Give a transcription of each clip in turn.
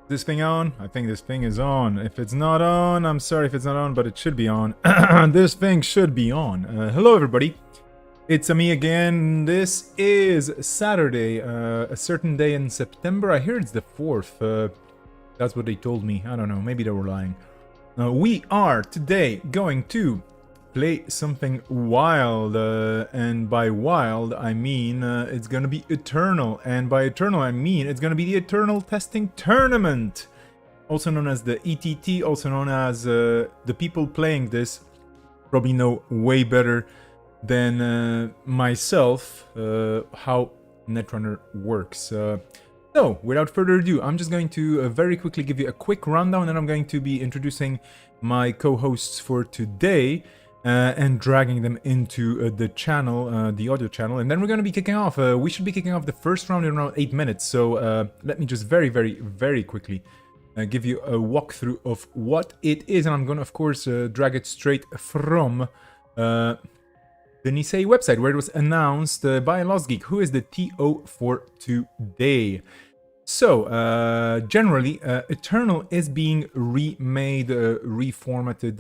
This thing on? I think this thing is on. If it's not on, I'm sorry if it's not on, but it should be on. This thing should be on. Hello everybody. It's me again. This is Saturday, a certain day in September. I hear it's the 4th. That's what they told me. I don't know, maybe they were lying. We are today going to play something wild, and by wild I mean it's gonna be Eternal, and by Eternal I mean it's gonna be the Eternal Testing Tournament, also known as the ETT, also known as the people playing this probably know way better than myself how Netrunner works. So, without further ado, I'm just going to very quickly give you a quick rundown, and I'm going to be introducing my co-hosts for today and dragging them into the channel, the audio channel, and then we're going to be kicking off. We should be kicking off the first round in around 8 minutes, so let me just very quickly give you a walkthrough of what it is, and I'm going to, of course, drag it straight from the Nisei website, where it was announced by LostGeek, who is the TO for today. So, generally, Eternal is being remade, reformatted,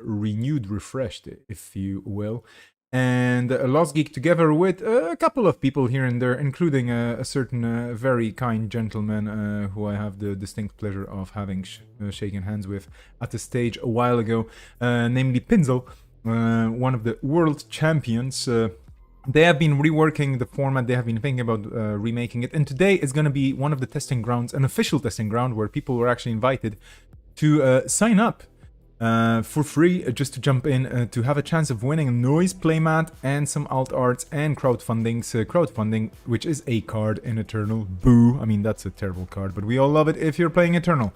renewed, refreshed, if you will. And LostGeek, together with a couple of people here and there, including a certain very kind gentleman who I have the distinct pleasure of having shaken hands with at the stage a while ago, namely Pinzel, one of the world champions. They have been reworking the format, they have been thinking about remaking it, and today is going to be one of the testing grounds, an official testing ground, where people were actually invited to sign up for free, just to jump in, to have a chance of winning a noise playmat and some alt arts and crowdfunding, which is a card in Eternal. Boo! I mean, that's a terrible card, but we all love it if you're playing Eternal.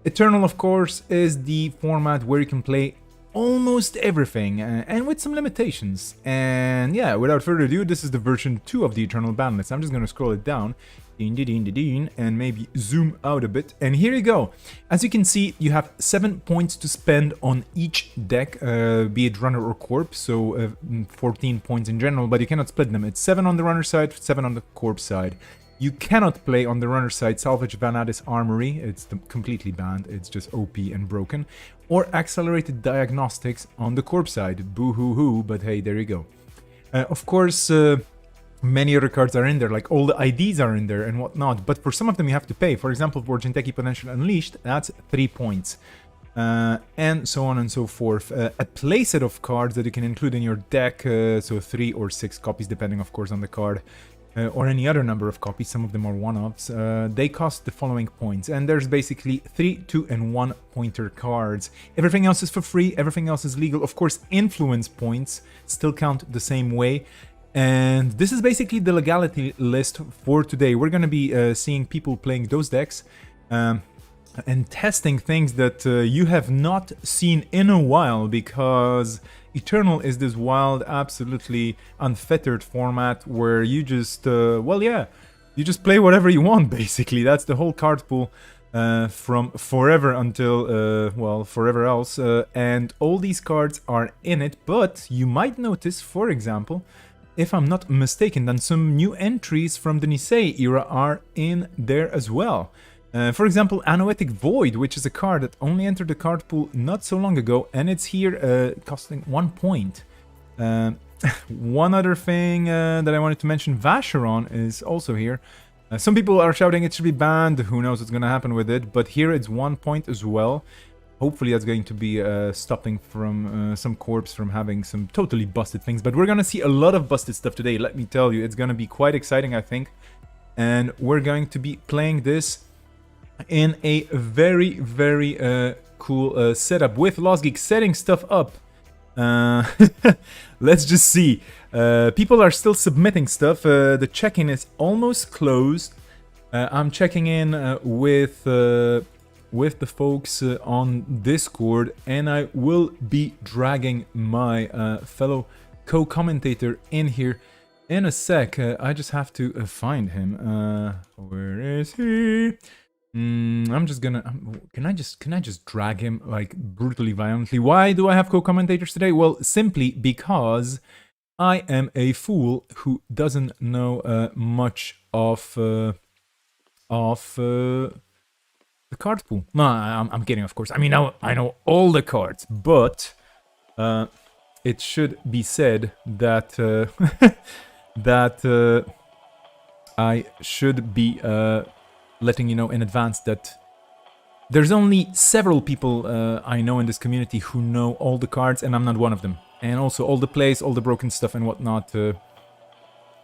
Eternal, of course, is the format where you can play almost everything, and with some limitations. And yeah, without further ado, this is the version 2 of the Eternal ban list. I'm just going to scroll it down, and maybe zoom out a bit, and here you go. As you can see, you have 7 points to spend on each deck, be it runner or corpse, so 14 points in general, but you cannot split them. It's 7 on the runner side, 7 on the corpse side. You cannot play on the runner side Salvage Vanadis Armory, it's completely banned, it's just OP and broken. Or Accelerated Diagnostics on the corpse side, boo-hoo-hoo, but hey, there you go. Of course, many other cards are in there, like all the IDs are in there and whatnot, but for some of them you have to pay. For example, for Jinteki Potential Unleashed, that's 3 points. And so on and so forth. A playset of cards that you can include in your deck, so 3 or 6 copies, depending of course on the card. Or any other number of copies, some of them are one-offs, they cost the following points, and there's basically 3, 2, and 1 pointer cards. Everything else is for free, everything else is legal. Of course, influence points still count the same way, and this is basically the legality list for today. We're going to be seeing people playing those decks, and testing things that you have not seen in a while, because Eternal is this wild, absolutely unfettered format where you just, well, yeah, you just play whatever you want, basically. That's the whole card pool from forever until, well, forever else. And all these cards are in it, but you might notice, for example, if I'm not mistaken, then some new entries from the Nisei era are in there as well. For example, Anoetic Void, which is a card that only entered the card pool not so long ago, and it's here costing 1 point. One other thing that I wanted to mention, Vacheron is also here. Some people are shouting it should be banned, who knows what's going to happen with it, but here it's 1 point as well. Hopefully that's going to be stopping from some corps from having some totally busted things, but we're going to see a lot of busted stuff today, let me tell you. It's going to be quite exciting, I think, and we're going to be playing this in a very cool setup with LostGeek setting stuff up. Let's just see. People are still submitting stuff. The check-in is almost closed. I'm checking in with the folks on Discord, and I will be dragging my fellow co-commentator in here in a sec. I just have to find him. Where is he? I'm just gonna. Can I just drag him like brutally violently? Why do I have co-commentators today? Well, simply because I am a fool who doesn't know much of The card pool. No, I'm kidding, of course. I mean, I know all the cards, but it should be said that that I should be letting you know in advance that there's only several people I know in this community who know all the cards, and I'm not one of them. And also all the plays, all the broken stuff and whatnot.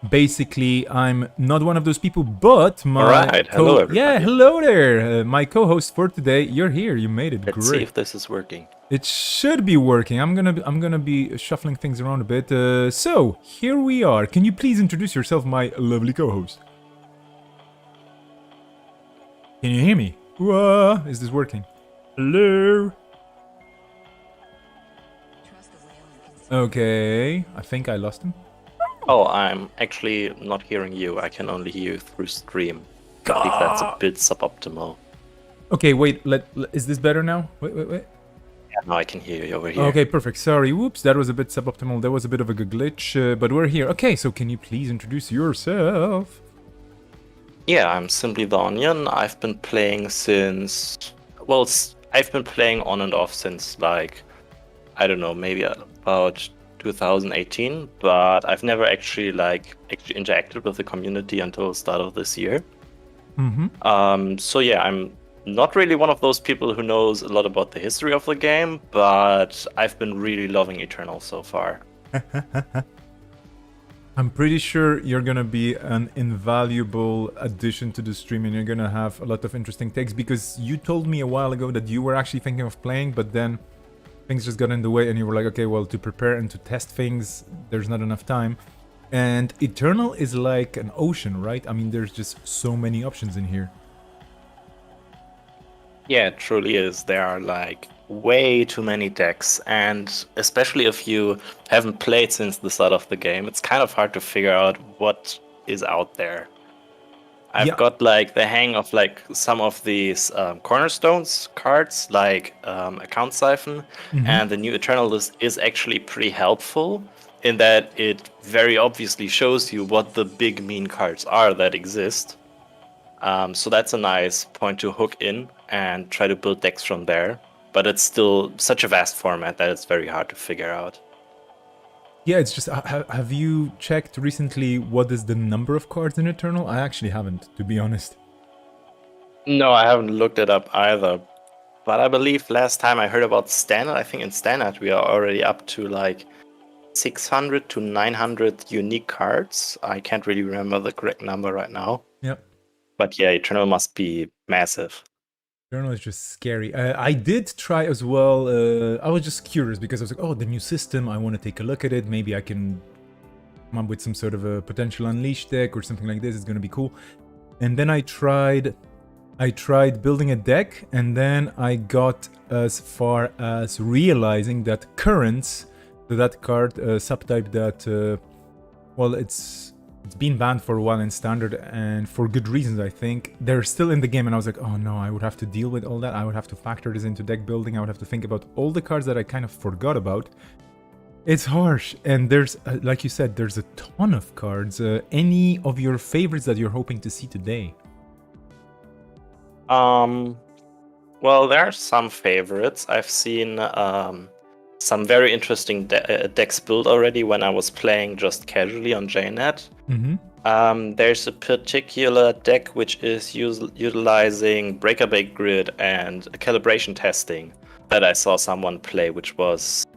Basically, I'm not one of those people, but my Alright, hello everybody. Yeah, hello there. My co-host for today, you're here. You made it. Let's Great. see if this is working. It should be working. I'm gonna be shuffling things around a bit. So here we are. Can you please introduce yourself, my lovely co-host? Can you hear me? Whoa, is this working? Hello. Okay, I think I lost him. Oh, I'm actually not hearing you. I can only hear you through stream. I think that's a bit suboptimal. Okay, wait. Is this better now? Wait. Yeah, now I can hear you over here. Okay, perfect. Sorry, whoops, that was a bit suboptimal. There was a bit of a glitch, but we're here. Okay, so can you please introduce yourself? Yeah, I'm simply the Onion. I've been playing since... Well, I've been playing on and off since, like, I don't know, maybe about 2018, but I've never actually interacted with the community until the start of this year. So yeah, I'm not really one of those people who knows a lot about the history of the game, but I've been really loving Eternal so far. I'm pretty sure you're gonna be an invaluable addition to the stream, and you're gonna have a lot of interesting takes, because you told me a while ago that you were actually thinking of playing, but then things just got in the way and you were like, okay, well, to prepare and to test things, there's not enough time. And Eternal is like an ocean, right? I mean, there's just so many options in here. Yeah, it truly is. There are like way too many decks, and especially if you haven't played since the start of the game, it's kind of hard to figure out what is out there. I've got like the hang of like some of these cornerstones cards, like Account Siphon, and the new Eternal list is actually pretty helpful in that it very obviously shows you what the big mean cards are that exist. So that's a nice point to hook in and try to build decks from there. But it's still such a vast format that it's very hard to figure out. Yeah, it's just, have you checked recently what is the number of cards in Eternal? I actually haven't, to be honest. No, I haven't looked it up either. But I believe last time I heard about Standard, I think in Standard we are already up to like 600 to 900 unique cards. I can't really remember the correct number right now. Yep. But yeah, Eternal must be massive. Eternal is just scary. I did try as well. I was just curious because I was like, oh, the new system. I want to take a look at it. Maybe I can come up with some sort of a potential Unleash deck or something like this. It's going to be cool. And then I tried building a deck, and then I got as far as realizing that Currents, so that card, subtype that, well, it's been banned for a while in Standard, and for good reasons, I think. They're still in the game, and I was like, oh no, I would have to deal with all that. I would have to factor this into deck building. I would have to think about all the cards that I kind of forgot about. It's harsh, and there's, like you said, there's a ton of cards. Any of your favorites that you're hoping to see today? Well, there are some favorites. I've seen some very interesting decks built already when I was playing just casually on JNet. There's a particular deck which is utilizing Breakaway Grid and calibration testing that I saw someone play, which was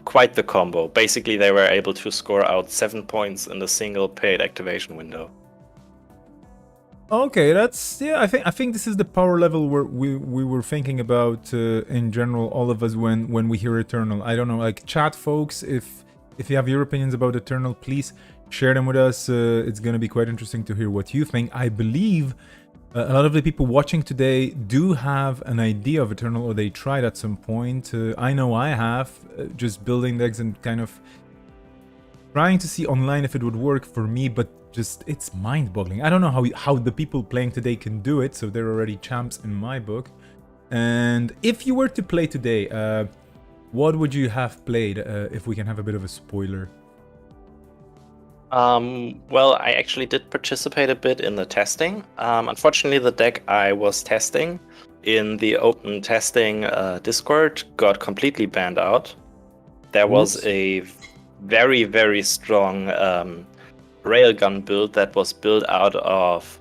quite the combo. Basically, they were able to score out 7 points in the single paid activation window. Okay, that's, yeah, I think this is the power level where we were thinking about in general, all of us, when we hear Eternal. I don't know, like, chat folks, if you have your opinions about Eternal, please share them with us. It's gonna be quite interesting to hear what you think. I believe a lot of the people watching today do have an idea of Eternal, or they tried at some point. I know I have, just building decks and kind of trying to see online if it would work for me, but just, it's mind-boggling. I don't know how the people playing today can do it, so they're already champs in my book. And if you were to play today, what would you have played, if we can have a bit of a spoiler? Well, I actually did participate a bit in the testing. Unfortunately, the deck I was testing in the open testing Discord got completely banned out. There was Oops. a very, very strong railgun build that was built out of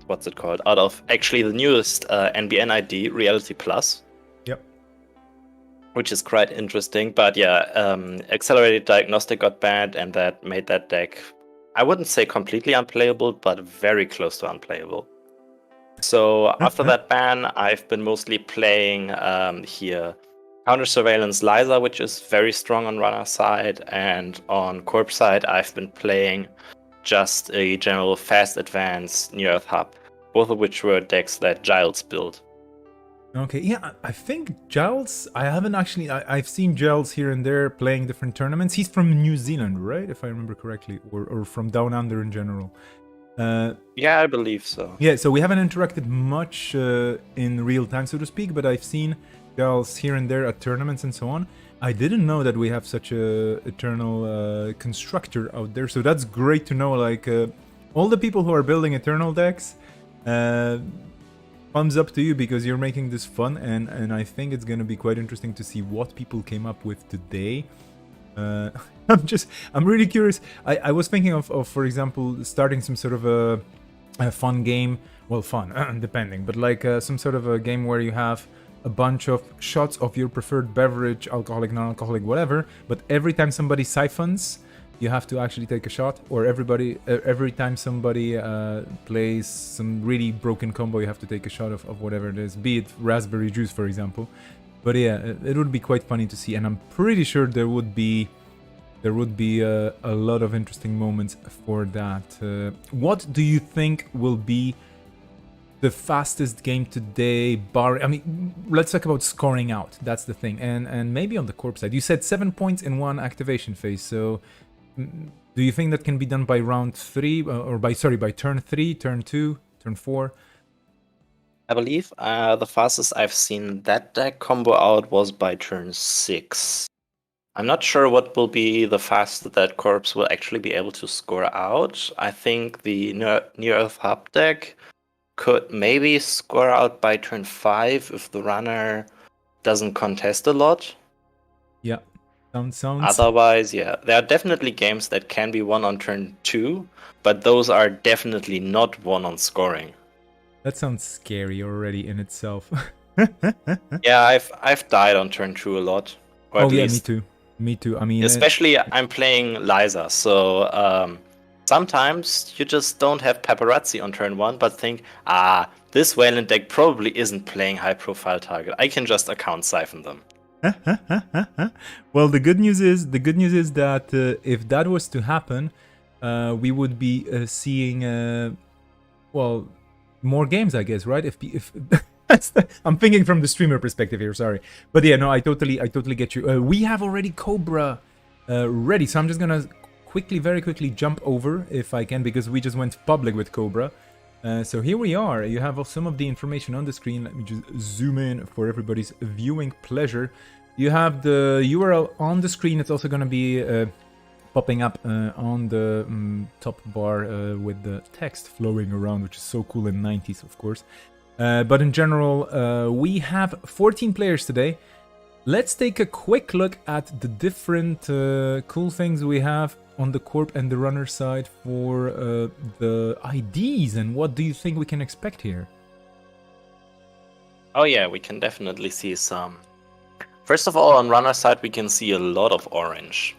what's it called? Out of actually the newest NBN ID Reality Plus. Yep. Which is quite interesting. But yeah, accelerated diagnostic got banned, and that made that deck, I wouldn't say completely unplayable, but very close to unplayable. So after that ban, I've been mostly playing here Counter Surveillance Lysa, which is very strong on runner side, and on corp side, I've been playing just a general fast advance Near Earth Hub, both of which were decks that Giles built. Okay, yeah, I think Giles, I haven't actually, I've seen Giles here and there playing different tournaments. He's from New Zealand, right? If I remember correctly, or from down under in general. Yeah, I believe so. Yeah, so we haven't interacted much in real time, so to speak, but I've seen Giles here and there at tournaments and so on. I didn't know that we have such a eternal constructor out there, so that's great to know. Like, all the people who are building eternal decks, thumbs up to you, because you're making this fun, and I think it's gonna be quite interesting to see what people came up with today. I'm really curious. I was thinking of, for example, starting some sort of a fun game. Well, fun, depending, but like some sort of a game where you have a bunch of shots of your preferred beverage, alcoholic, non-alcoholic, whatever, but every time somebody siphons, you have to actually take a shot, or every time somebody plays some really broken combo, you have to take a shot of whatever it is, be it raspberry juice, for example. But yeah, it would be quite funny to see, and I'm pretty sure there would be a lot of interesting moments for that. What do you think will be the fastest game today? I mean, let's talk about scoring out. That's the thing, and maybe on the corp side, you said 7 points in one activation phase. So, do you think that can be done by round 3, or by turn 3, turn 2, turn 4? I believe the fastest I've seen that deck combo out was by turn 6. I'm not sure what will be the fastest that corps will actually be able to score out. I think the Near Earth Hub deck could maybe score out by turn 5 if the runner doesn't contest a lot. Yeah, sounds. Otherwise, yeah, there are definitely games that can be won on turn 2, but those are definitely not won on scoring. That sounds scary already in itself. Yeah, I've died on turn 2 a lot. Or oh at yeah, least, me too. I mean, especially I'm playing Lysa, so sometimes you just don't have paparazzi on turn 1, but think, this Wayland deck probably isn't playing high-profile target. I can just account siphon them. Well, the good news is that if that was to happen, we would be seeing well, more games, I guess, right? If I'm thinking from the streamer perspective here, sorry, but yeah, no, I totally get you. We have already Cobra ready, so I'm just gonna very quickly jump over if I can, because we just went public with Cobra. So here we are. You have some of the information on the screen. Let me just zoom in for everybody's viewing pleasure. You have the URL on the screen. It's also gonna be popping up on the top bar with the text flowing around, which is so cool in 90s, of course. But in general, we have 14 players today. Let's take a quick look at the different cool things we have on the corp and the runner side for the IDs, and what do you think we can expect here? Oh yeah, we can definitely see some. First of all, on runner side, we can see a lot of orange.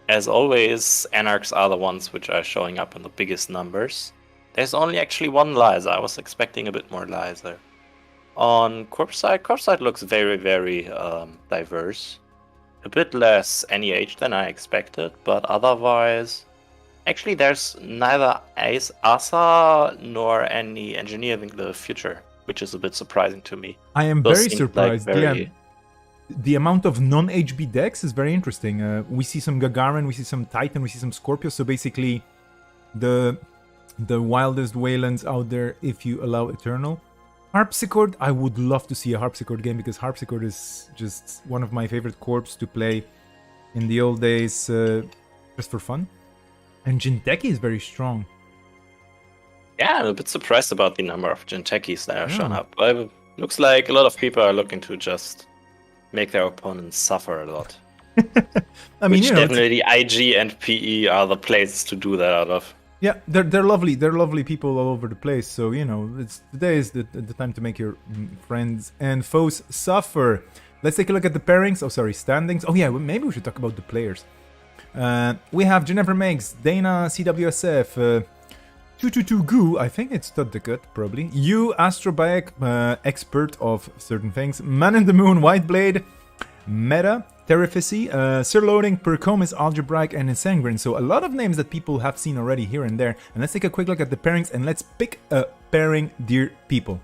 As always, Anarchs are the ones which are showing up in the biggest numbers. There's only actually one Lysa. I was expecting a bit more Lysa. On corp side looks very, very diverse. A bit less NEH than I expected, but otherwise, actually there's neither Ace Asa nor any Engineering the Future, which is a bit surprising to me. I am Those very seem surprised. like very... Yeah, the amount of non-HB decks is very interesting. We see some Gagarin, we see some Titan, we see some Scorpio. So basically, the wildest Waylands out there if you allow Eternal. Harpsichord, I would love to see a Harpsichord game, because Harpsichord is just one of my favorite corps to play in the old days, just for fun. And Jinteki is very strong. Yeah, I'm a bit surprised about the number of Jintekis that are shown up. Looks like a lot of people are looking to just make their opponents suffer a lot. I mean, Which you know, definitely IG and PE are the places to do that out of. yeah, they're lovely. They're lovely people all over the place. So you know, today is the time to make your friends and foes suffer. Let's take a look at the pairings. Oh, sorry, standings. Oh yeah, maybe we should talk about the players. We have Jennifer Megs, Dana CWSF, 222 Goo, I think it's Toddecut, probably. You, Astrobiac, expert of certain things. Man in the Moon, Whiteblade, Meta, Terrificy, Sir Loading, Percomis, Algebraic, and Insangrin. So a lot of names that people have seen already here and there. And let's take a quick look at the pairings and let's pick a pairing, dear people.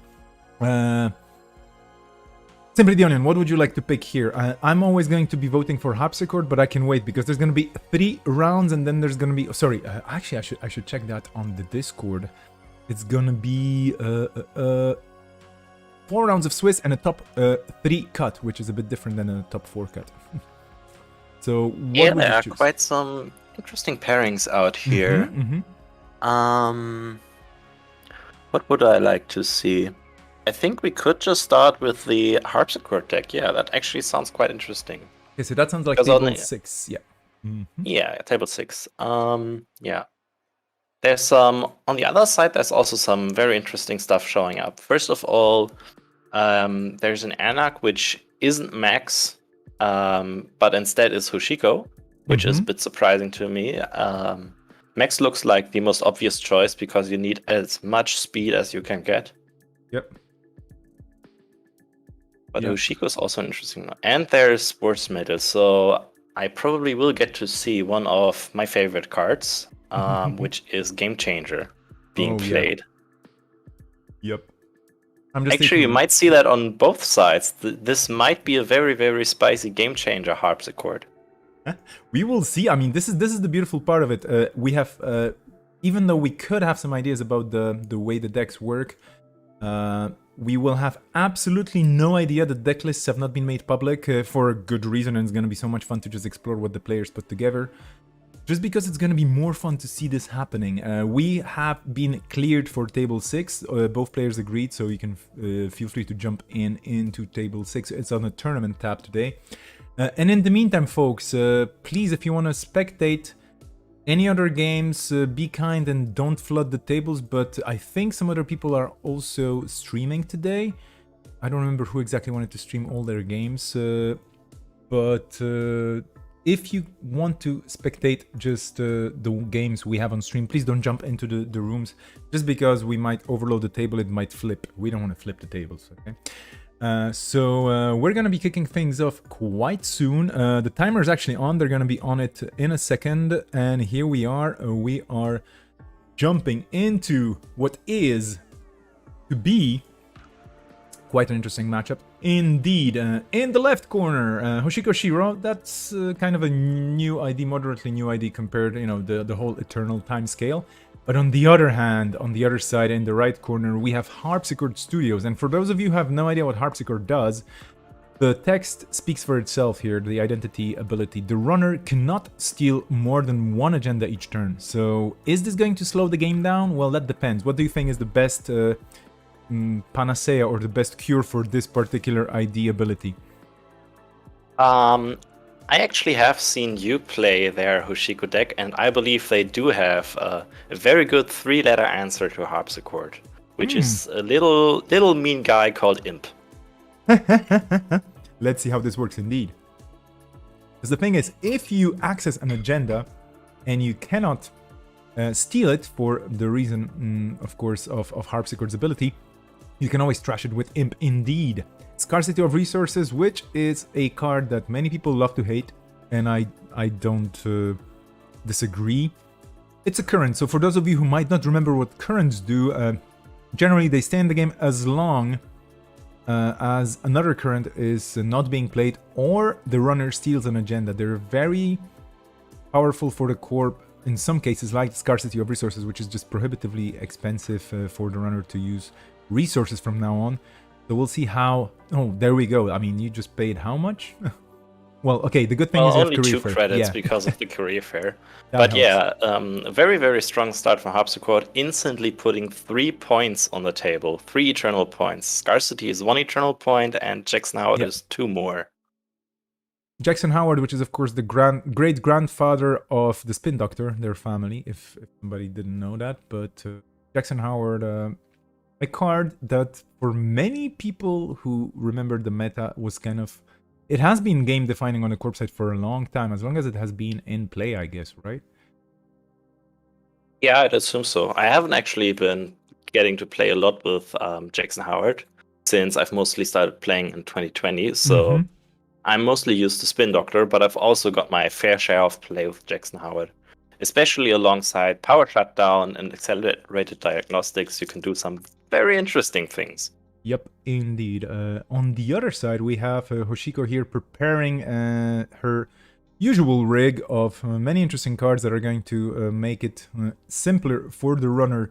Simply the Onion, what would you like to pick here? I'm always going to be voting for Harpsichord, but I can wait because there's going to be 3 rounds and then there's going to be... sorry, actually I should check that on the Discord. It's going to be 4 rounds of Swiss and a top 3 cut, which is a bit different than a top 4 cut. So what yeah, would there you are choose? quite some interesting pairings out here. What would I like to see? I think we could just start with the Harpsichord deck. Yeah, that actually sounds quite interesting. Okay, so that sounds like Because table 6, yeah. Yeah, table 6. Yeah. There's some, on the other side, there's also some very interesting stuff showing up. First of all, there's an Anak which isn't Max, but instead is Hoshiko, which is a bit surprising to me. Max looks like the most obvious choice because you need as much speed as you can get. Yep. But Hoshiko is also an interesting one. And there's Sports Metal, so I probably will get to see one of my favorite cards, which is Game Changer, being played. Yep. Actually, you might see that on both sides. This might be a very, very spicy Game Changer Harpsichord. We will see. I mean, this is the beautiful part of it. We have, even though we could have some ideas about the way the decks work, we will have absolutely no idea. The deck lists have not been made public for a good reason, and it's going to be so much fun to just explore what the players put together. Just because it's going to be more fun to see this happening. We have been cleared for table 6. Both players agreed, so you can feel free to jump into table 6. It's on a tournament tab today. And in the meantime, folks, please, if you want to spectate any other games, be kind and don't flood the tables, but I think some other people are also streaming today. I don't remember who exactly wanted to stream all their games, but if you want to spectate just the games we have on stream, please don't jump into the rooms, just because we might overload the table, it might flip. We don't want to flip the tables, okay? So we're gonna be kicking things off quite soon. The timer is actually on. They're gonna be on it in a second, and here we are. We are jumping into what is to be quite an interesting matchup indeed. In the left corner, Hoshiko Shiro. That's kind of a new ID, moderately new ID compared, you know, the whole Eternal time scale. But on the other hand, on the other side, in the right corner, we have Harpsichord Studios. And for those of you who have no idea what Harpsichord does, the text speaks for itself here, the identity ability. The runner cannot steal more than 1 agenda each turn. So is this going to slow the game down? Well, that depends. What do you think is the best panacea or the best cure for this particular ID ability? I actually have seen you play their Hoshiko deck, and I believe they do have a very good 3-letter answer to Harpsichord, which is a little mean guy called Imp. Let's see how this works indeed. Because the thing is, if you access an agenda and you cannot steal it for the reason, of course, of Harpsichord's ability, you can always trash it with Imp indeed. Scarcity of Resources, which is a card that many people love to hate, and I don't disagree. It's a current, so for those of you who might not remember what currents do, generally they stay in the game as long as another current is not being played or the runner steals an agenda. They're very powerful for the corp in some cases, like Scarcity of Resources, which is just prohibitively expensive for the runner to use resources from now on. So we'll see how... Oh, there we go. I mean, you just paid how much? Well, okay, the good thing Well, is you have only career 2 fair. credits Yeah, because of the career fair. that But helps. yeah, a very, very strong start from Harpsichord, instantly putting 3 points on the table, 3 eternal points. Scarcity is 1 eternal point, and Jackson Howard Yeah. is 2 more. Jackson Howard, which is of course the great grandfather of the Spin Doctor, their family, if somebody didn't know that. But Jackson Howard, a card that for many people who remember the meta was kind of, it has been game defining on the corp side for a long time, as long as it has been in play, I guess, right? Yeah, I'd assume so. I haven't actually been getting to play a lot with Jackson Howard since I've mostly started playing in 2020. So I'm mostly used to Spin Doctor, but I've also got my fair share of play with Jackson Howard. Especially alongside Power Shutdown and Accelerated Diagnostics, you can do some very interesting things. Yep, indeed. On the other side, we have Hoshiko here preparing her usual rig of many interesting cards that are going to make it simpler for the runner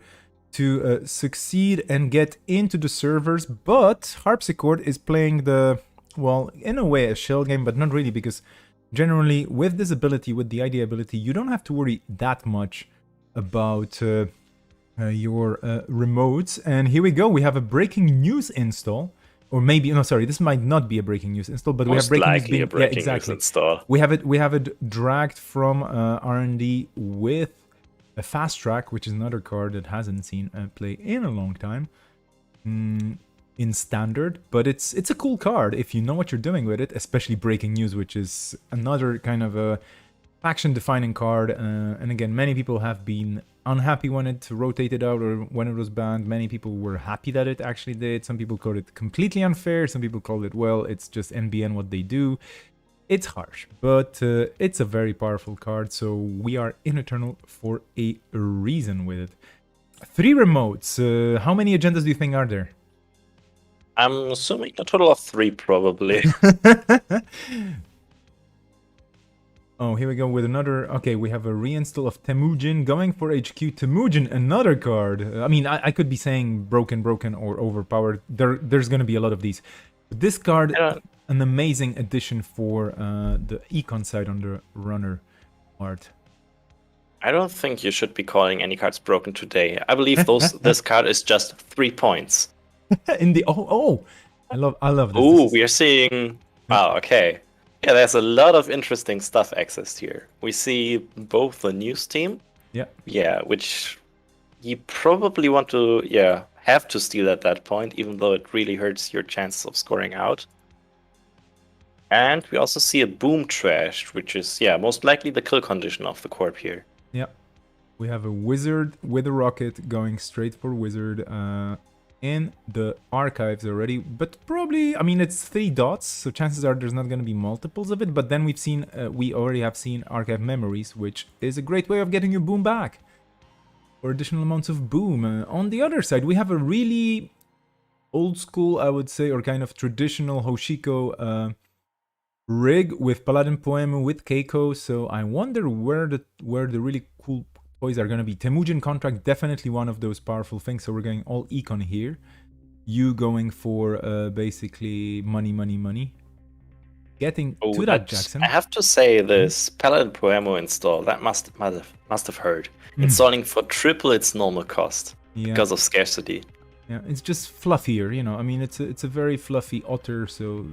to succeed and get into the servers. But Harpsichord is playing the, well, in a way, a shell game, but not really, because generally with this ability, with the ID ability, you don't have to worry that much about your remotes. And here we go, we have a breaking news install. Or maybe, no, sorry, this might not be a breaking news install, but we have breaking news being, a breaking yeah, exactly. news install. We have it dragged from R&D with a fast track, which is another card that hasn't seen play in a long time in standard, but it's a cool card if you know what you're doing with it, especially breaking news, which is another kind of a faction defining card. And again, many people have been unhappy when it rotated out or when it was banned. Many people were happy that it actually did. Some people called it completely unfair. Some people called it, well, it's just NBN what they do. It's harsh, but it's a very powerful card, so we are in Eternal for a reason with it. 3 remotes. How many agendas do you think are there? I'm assuming a total of 3, probably. Oh, here we go with another. Okay, we have a reinstall of Temujin going for HQ. Temujin, another card. I mean, I could be saying broken, or overpowered. There's going to be a lot of these. But this card, an amazing addition for the econ side on the runner art. I don't think you should be calling any cards broken today. I believe this card is just 3 points. In the I love this. Ooh, we are seeing. Wow, okay. Yeah, there's a lot of interesting stuff accessed here. We see both the news team. Yeah, which you probably want to, have to steal at that point, even though it really hurts your chances of scoring out. And we also see a boom trash, which is, most likely the kill condition of the corp here. Yeah. We have a wizard with a rocket going straight for wizard. In the archives already, but probably, I mean, it's 3 dots, so chances are there's not going to be multiples of it. But then we already have seen archive memories, which is a great way of getting your boom back or additional amounts of boom. On the other side, we have a really old school, I would say, or kind of traditional Hoshiko rig with Paladin Poemu with Keiko. So I wonder where the really cool toys are going to be. Temujin contract, definitely one of those powerful things, so we're going all econ here. You going for basically money. Getting to that, Jackson. I have to say, this Paladin Poemo install, that must have hurt. Installing for triple its normal cost because of scarcity. Yeah, it's just fluffier, you know. I mean, it's a very fluffy otter, so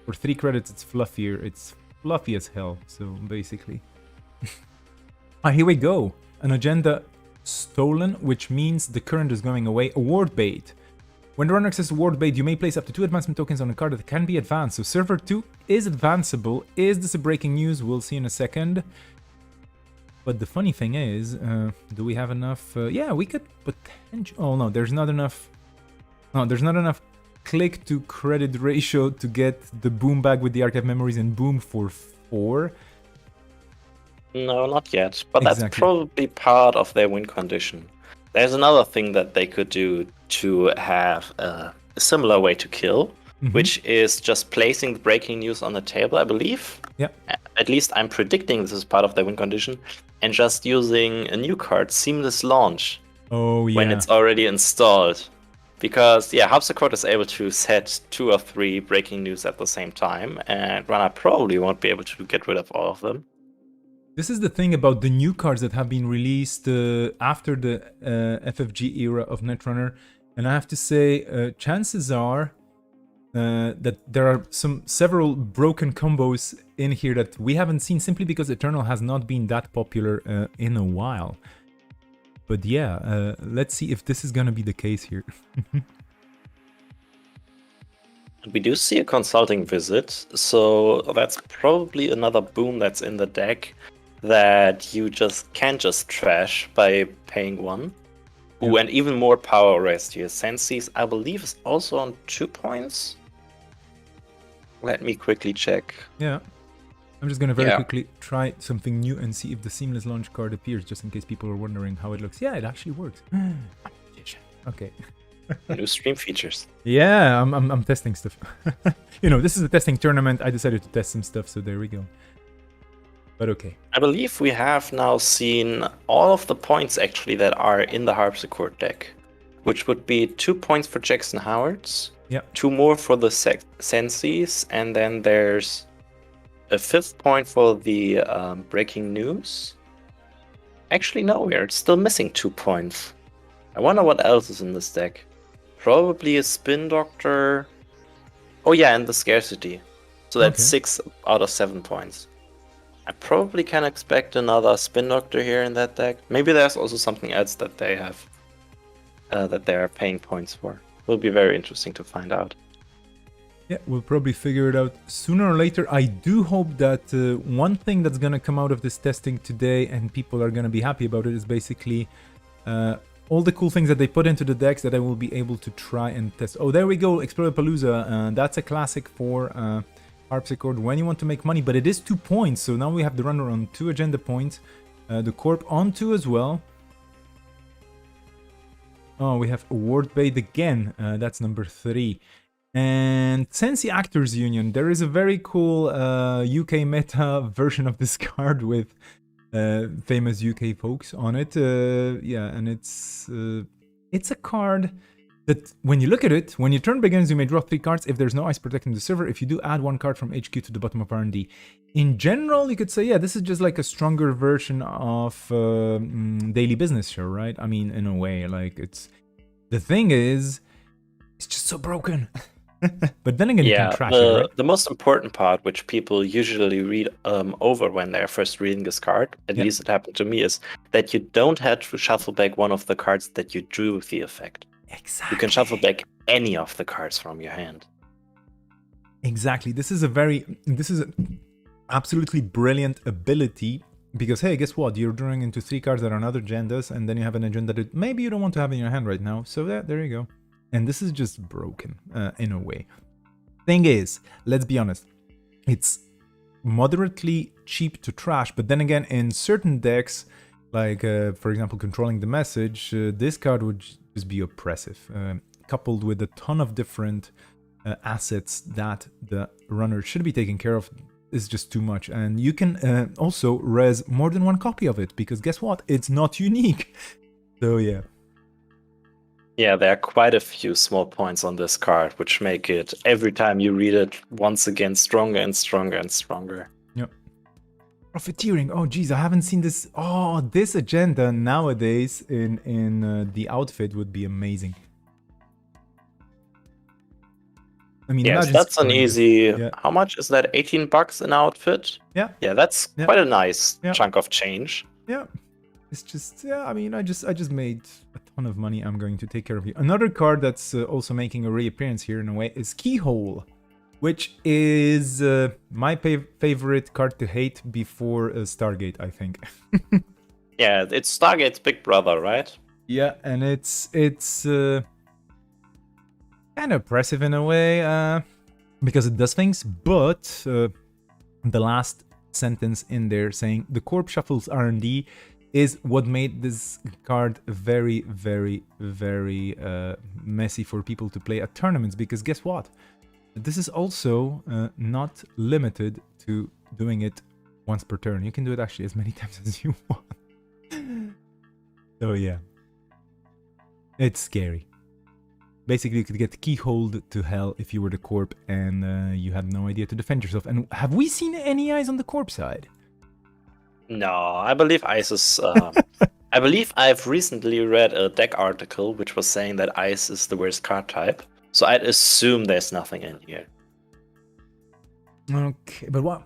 for 3 credits it's fluffier. It's fluffy as hell, so basically. Here we go. An agenda stolen, which means the current is going away. Award bait. When the runner accesses award bait, you may place up to 2 advancement tokens on a card that can be advanced. So server 2 is advanceable. Is this a breaking news? We'll see in a second. But the funny thing is, do we have enough? Yeah, we could potentially. Oh no, there's not enough. No, there's not enough click to credit ratio to get the boom back with the archive memories and boom for 4. No, not yet. But that's probably part of their win condition. There's another thing that they could do to have a similar way to kill, which is just placing the breaking news on the table, I believe. Yeah. At least I'm predicting this is part of their win condition. And just using a new card, Seamless Launch. Oh, yeah. When it's already installed. Because, yeah, Harpsichord is able to set 2 or 3 breaking news at the same time, and Runner probably won't be able to get rid of all of them. This is the thing about the new cards that have been released after the FFG era of Netrunner, and I have to say, chances are that there are several broken combos in here that we haven't seen simply because Eternal has not been that popular in a while. But yeah, let's see if this is gonna be the case here. We do see a consulting visit, so that's probably another boom that's in the deck that you just can't just trash by paying 1. Ooh, and even more power rest here. Senses, I believe, is also on 2 points. Let me quickly check. Yeah. I'm just gonna very quickly try something new and see if the seamless launch card appears, just in case people are wondering how it looks. Yeah, it actually works. Okay. New stream features. Yeah, I'm testing stuff. You know, this is a testing tournament. I decided to test some stuff, so there we go. But okay. I believe we have now seen all of the points actually that are in the Harpsichord deck, which would be 2 points for Jackson Howards, 2 more for the Senses, and then there's a 5th point for the breaking news. Actually, no, we are still missing 2 points. I wonder what else is in this deck. Probably a Spin Doctor. Oh yeah, and the Scarcity. So that's 6 out of 7 points. I probably can expect another Spin Doctor here in that deck. Maybe there's also something else that they have, that they are paying points for. Will be very interesting to find out. Yeah, we'll probably figure it out sooner or later. I do hope that one thing that's gonna come out of this testing today and people are gonna be happy about it is basically all the cool things that they put into the decks that I will be able to try and test. Oh, there we go, Explorapalooza. That's a classic for Harpsichord when you want to make money, but it is 2 points. So now we have the runner on 2 agenda points, the corp on 2 as well. Oh, we have Award Bait again. That's number 3. And Sensi Actors Union. There is a very cool UK meta version of this card with famous UK folks on it. Yeah, and it's a card that when you look at it, when your turn begins, you may draw 3 cards if there's no ice protecting the server. If you do, add 1 card from HQ to the bottom of R&D. In general, you could say, yeah, this is just like a stronger version of Daily Business Show, right? I mean, in a way, like it's... The thing is, it's just so broken. But then again, you can trash it, right? The most important part, which people usually read over when they're first reading this card, at least it happened to me, is that you don't have to shuffle back one of the cards that you drew with the effect. Exactly. You can shuffle back any of the cards from your hand. Exactly. This is an absolutely brilliant ability because, hey, guess what? You're drawing into 3 cards that are other agendas, and then you have an agenda that maybe you don't want to have in your hand right now. So there you go. And this is just broken in a way. Thing is, let's be honest, it's moderately cheap to trash, but then again, in certain decks, like for example, Controlling the Message, this card would just be oppressive, coupled with a ton of different assets that the runner should be taking care of. Is just too much. And you can also res more than 1 copy of it, because guess what? It's not unique. So yeah. Yeah, there are quite a few small points on this card, which make it, every time you read it, once again stronger and stronger and stronger. Yep. Profiteering. Oh, geez, I haven't seen this. Oh, this agenda nowadays in the outfit would be amazing. I mean, yes, that's an easy... Yeah. How much is that? 18 bucks an outfit? Yeah. Yeah, that's quite a nice chunk of change. Yeah. It's just, yeah, I mean, I just made a ton of money. I'm going to take care of you. Another card that's also making a reappearance here in a way is Keyhole, which is my favorite card to hate before Stargate, I think. Yeah, it's Stargate's big brother, right? Yeah, and it's kind of oppressive in a way because it does things, but the last sentence in there saying the corp shuffles R&D is what made this card very, very, very messy for people to play at tournaments, because guess what? This is also not limited to doing it once per turn. You can do it actually as many times as you want. So yeah. It's scary. basically you could get keyholed to hell if you were the corp and you had no idea to defend yourself. And have we seen any eyes on the corp side? No, I believe ice is. I believe I've recently read a deck article which was saying that ice is the worst card type. So I'd assume there's nothing in here. Okay, but what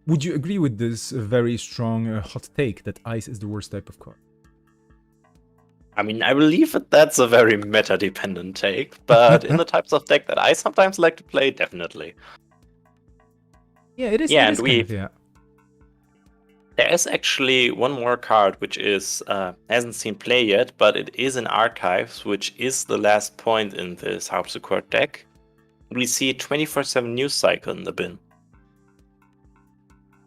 would you agree with this very strong hot take that ice is the worst type of card? I mean, I believe that that's a very meta-dependent take, but in the types of deck that I sometimes like to play, definitely. Yeah, it is. Yeah, it is and kind of, yeah. There is actually one more card which is hasn't seen play yet, but it is in archives, which is the last point in this Harpsichord deck. We see 24/7 news cycle in the bin.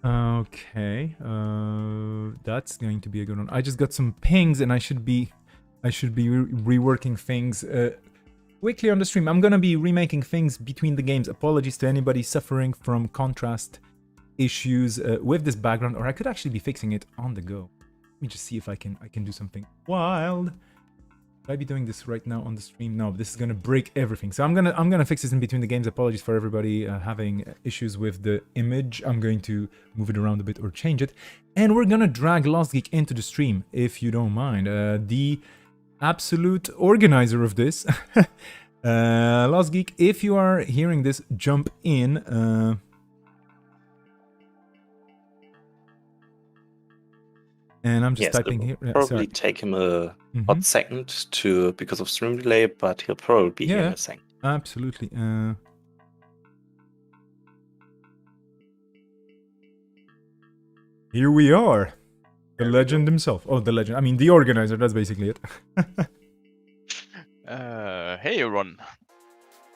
Okay, that's going to be a good one. I just got some pings, and I should be reworking things quickly on the stream. I'm gonna be remaking things between the games. Apologies to anybody suffering from contrast issues with this background, or I could actually be fixing it on the go. Let me just see if I can do something wild. Should I be doing this right now on the stream? No, this is gonna break everything. So I'm gonna fix this in between the games. Apologies for everybody having issues with the image. I'm going to move it around a bit or change it, and we're gonna drag Lost Geek into the stream if you don't mind. The absolute organizer of this, Lost Geek. If you are hearing this, jump in. And I'm just typing here. Probably take him a hot second because of stream delay, but he'll probably be here in a second. Absolutely. Here we are. The legend himself. Oh, the legend. I mean, the organizer. That's basically it. Hey, everyone.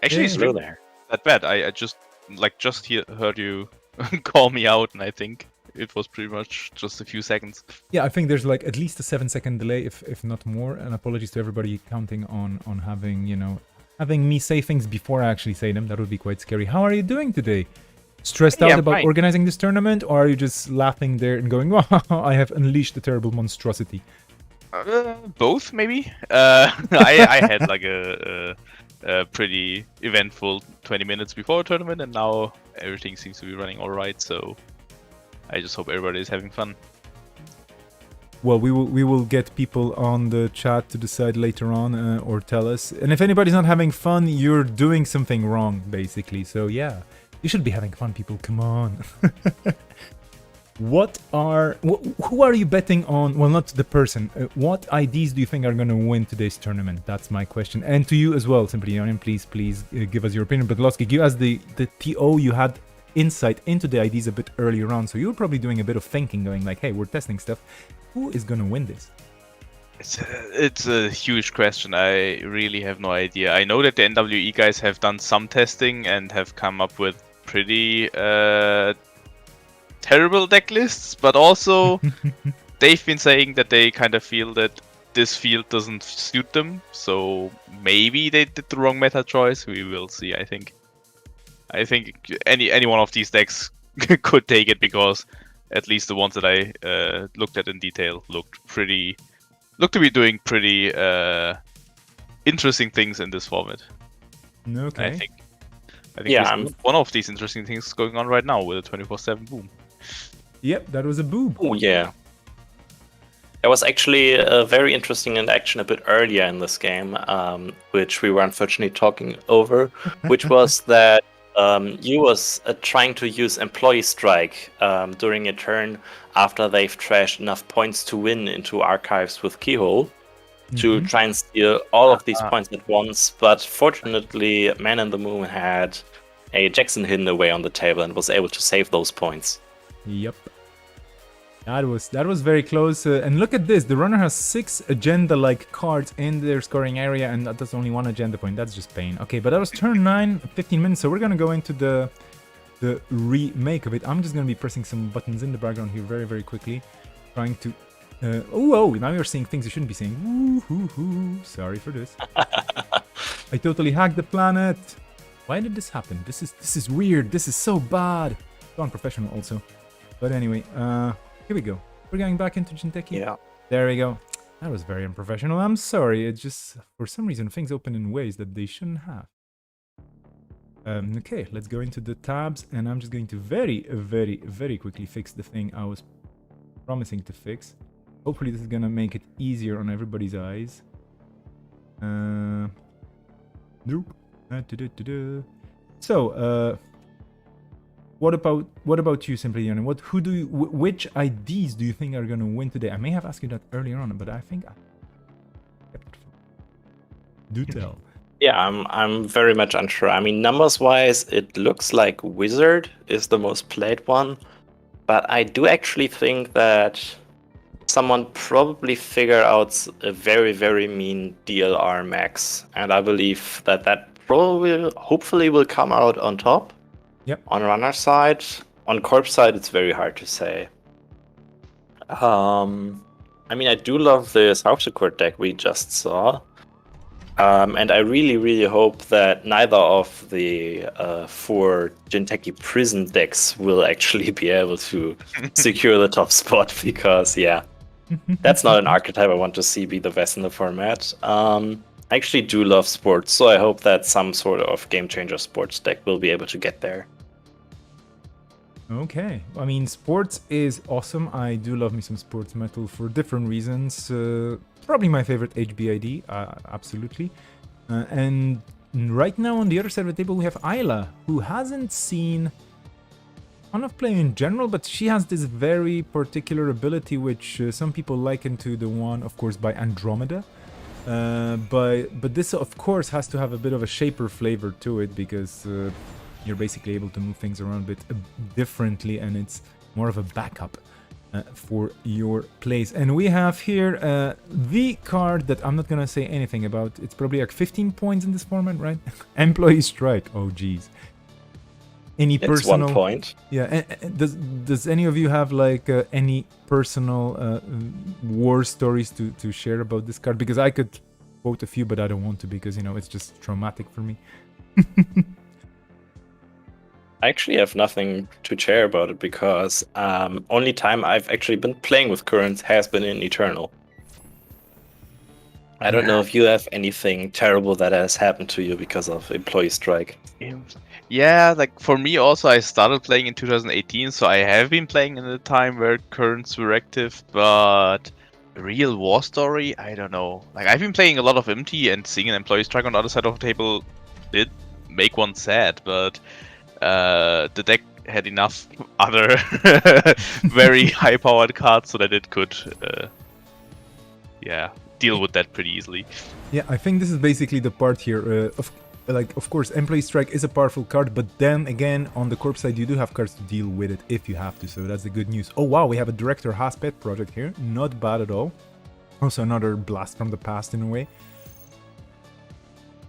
Actually, it's not that bad. I just heard you call me out, and I think it was pretty much just a few seconds. Yeah, I think there's like at least a 7-second delay, if not more. And apologies to everybody counting on having me say things before I actually say them. That would be quite scary. How are you doing today? Stressed out about organizing this tournament, or are you just laughing there and going, "Wow, I have unleashed a terrible monstrosity"? Both, maybe. I had like a pretty eventful 20 minutes before the tournament, and now everything seems to be running all right. So I just hope everybody is having fun. Well, we will get people on the chat to decide later on, or tell us. And if anybody's not having fun, you're doing something wrong, basically. So yeah, you should be having fun, people. Come on. Who are you betting on? Well, not the person. What IDs do you think are going to win today's tournament? That's my question. And to you as well, Simprionian, please give us your opinion. But Losky, you as the TO, you had insight into the IDs a bit earlier on, so you were probably doing a bit of thinking, going like, hey, we're testing stuff. Who is going to win this? It's a huge question. I really have no idea. I know that the NWE guys have done some testing and have come up with pretty terrible deck lists, but also they've been saying that they kind of feel that this field doesn't suit them, so maybe they did the wrong meta choice. We will see. I think any one of these decks could take it, because at least the ones that I looked at in detail looked to be doing pretty interesting things in this format. Okay. I think one of these interesting things going on right now with a 24/7 boom. Yep, that was a boom. Oh yeah. There was actually a very interesting interaction a bit earlier in this game, which we were unfortunately talking over, which was that you was trying to use Employee Strike during a turn after they've trashed enough points to win into archives with Keyhole to try and steal all of these points at once. But fortunately, Man in the Moon had a Jackson hidden away on the table and was able to save those points. Yep. That was very close. And look at this. The runner has 6 agenda-like cards in their scoring area, and that's only 1 agenda point. That's just pain. Okay, but that was turn 9, 15 minutes. So we're going to go into the remake of it. I'm just going to be pressing some buttons in the background here very, very quickly. Trying to... now you're seeing things you shouldn't be seeing. Woo-hoo-hoo. Sorry for this. I totally hacked the planet. Why did this happen? This is weird. This is so bad. So unprofessional also. But anyway, here we go. We're going back into Jinteki. Yeah. There we go. That was very unprofessional. I'm sorry. It just, for some reason, things open in ways that they shouldn't have. Okay, let's go into the tabs, and I'm just going to very quickly fix the thing I was promising to fix. Hopefully this is gonna make it easier on everybody's eyes. Nope. So, what about you, Simply Young? Which IDs do you think are gonna win today? I may have asked you that earlier on, but I think do tell. Yeah, I'm very much unsure. I mean, numbers-wise, it looks like Wizard is the most played one, but I do actually think that someone probably figured out a very mean DLR max, and I believe that probably, hopefully, will come out on top. Yep. On runner side, on corpse side, it's very hard to say. I mean, I do love this Harpsichord deck we just saw. And I really hope that neither of the 4 Jinteki prison decks will actually be able to secure the top spot, because, yeah, that's not an archetype I want to see be the best in the format. I actually do love sports, so I hope that some sort of game changer sports deck will be able to get there. Okay, I mean, sports is awesome. I do love me some sports metal for different reasons. Probably my favorite HBID, absolutely. And right now on the other side of the table we have Ayla, who hasn't seen a ton of play in general, but she has this very particular ability which some people liken to the one, of course, by Andromeda. But this, of course, has to have a bit of a shaper flavor to it, because you're basically able to move things around a bit differently, and it's more of a backup for your plays. And we have here the card that I'm not gonna say anything about. It's probably like 15 points in this format, right? Employee Strike. Oh, geez. Any personal? It's 1 point. Yeah. Does any of you have like any personal war stories to share about this card? Because I could quote a few, but I don't want to, because, you know, it's just traumatic for me. I actually have nothing to share about it, because only time I've actually been playing with currents has been in Eternal. I don't know if you have anything terrible that has happened to you because of Employee Strike. Yeah, like for me also, I started playing in 2018, so I have been playing in a time where currents were active, but a real war story, I don't know. Like, I've been playing a lot of MT, and seeing an Employee Strike on the other side of the table did make one sad, but the deck had enough other very high-powered cards so that it could, deal with that pretty easily. Yeah, I think this is basically the part here. Of course, Employee Strike is a powerful card, but then again, on the corpse side, you do have cards to deal with it if you have to. So that's the good news. Oh wow, we have a Director Haas pet project here. Not bad at all. Also another blast from the past in a way.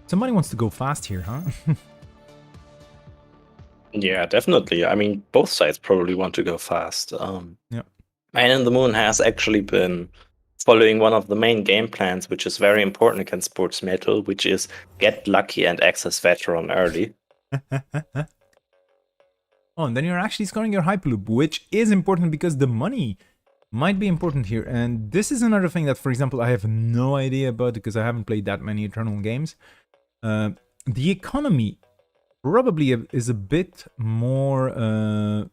Somebody wants to go fast here, huh? Yeah, definitely. I mean, both sides probably want to go fast. Yeah. Man in the Moon has actually been following one of the main game plans, which is very important against sports metal, which is get lucky and access veteran early. Oh, and then you're actually scoring your Hyperloop, which is important because the money might be important here. And this is another thing that, for example, I have no idea about because I haven't played that many Eternal games. The economy probably is a bit more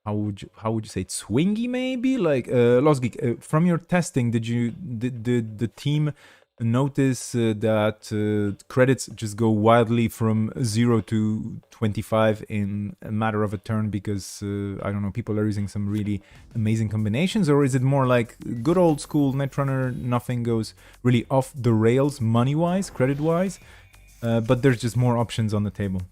how would you say it, swingy maybe, like Lost Geek, from your testing, did the team notice that credits just go wildly from 0 to 25 in a matter of a turn because I don't know, people are using some really amazing combinations, or is it more like good old school Netrunner, nothing goes really off the rails money wise, credit wise, but there's just more options on the table?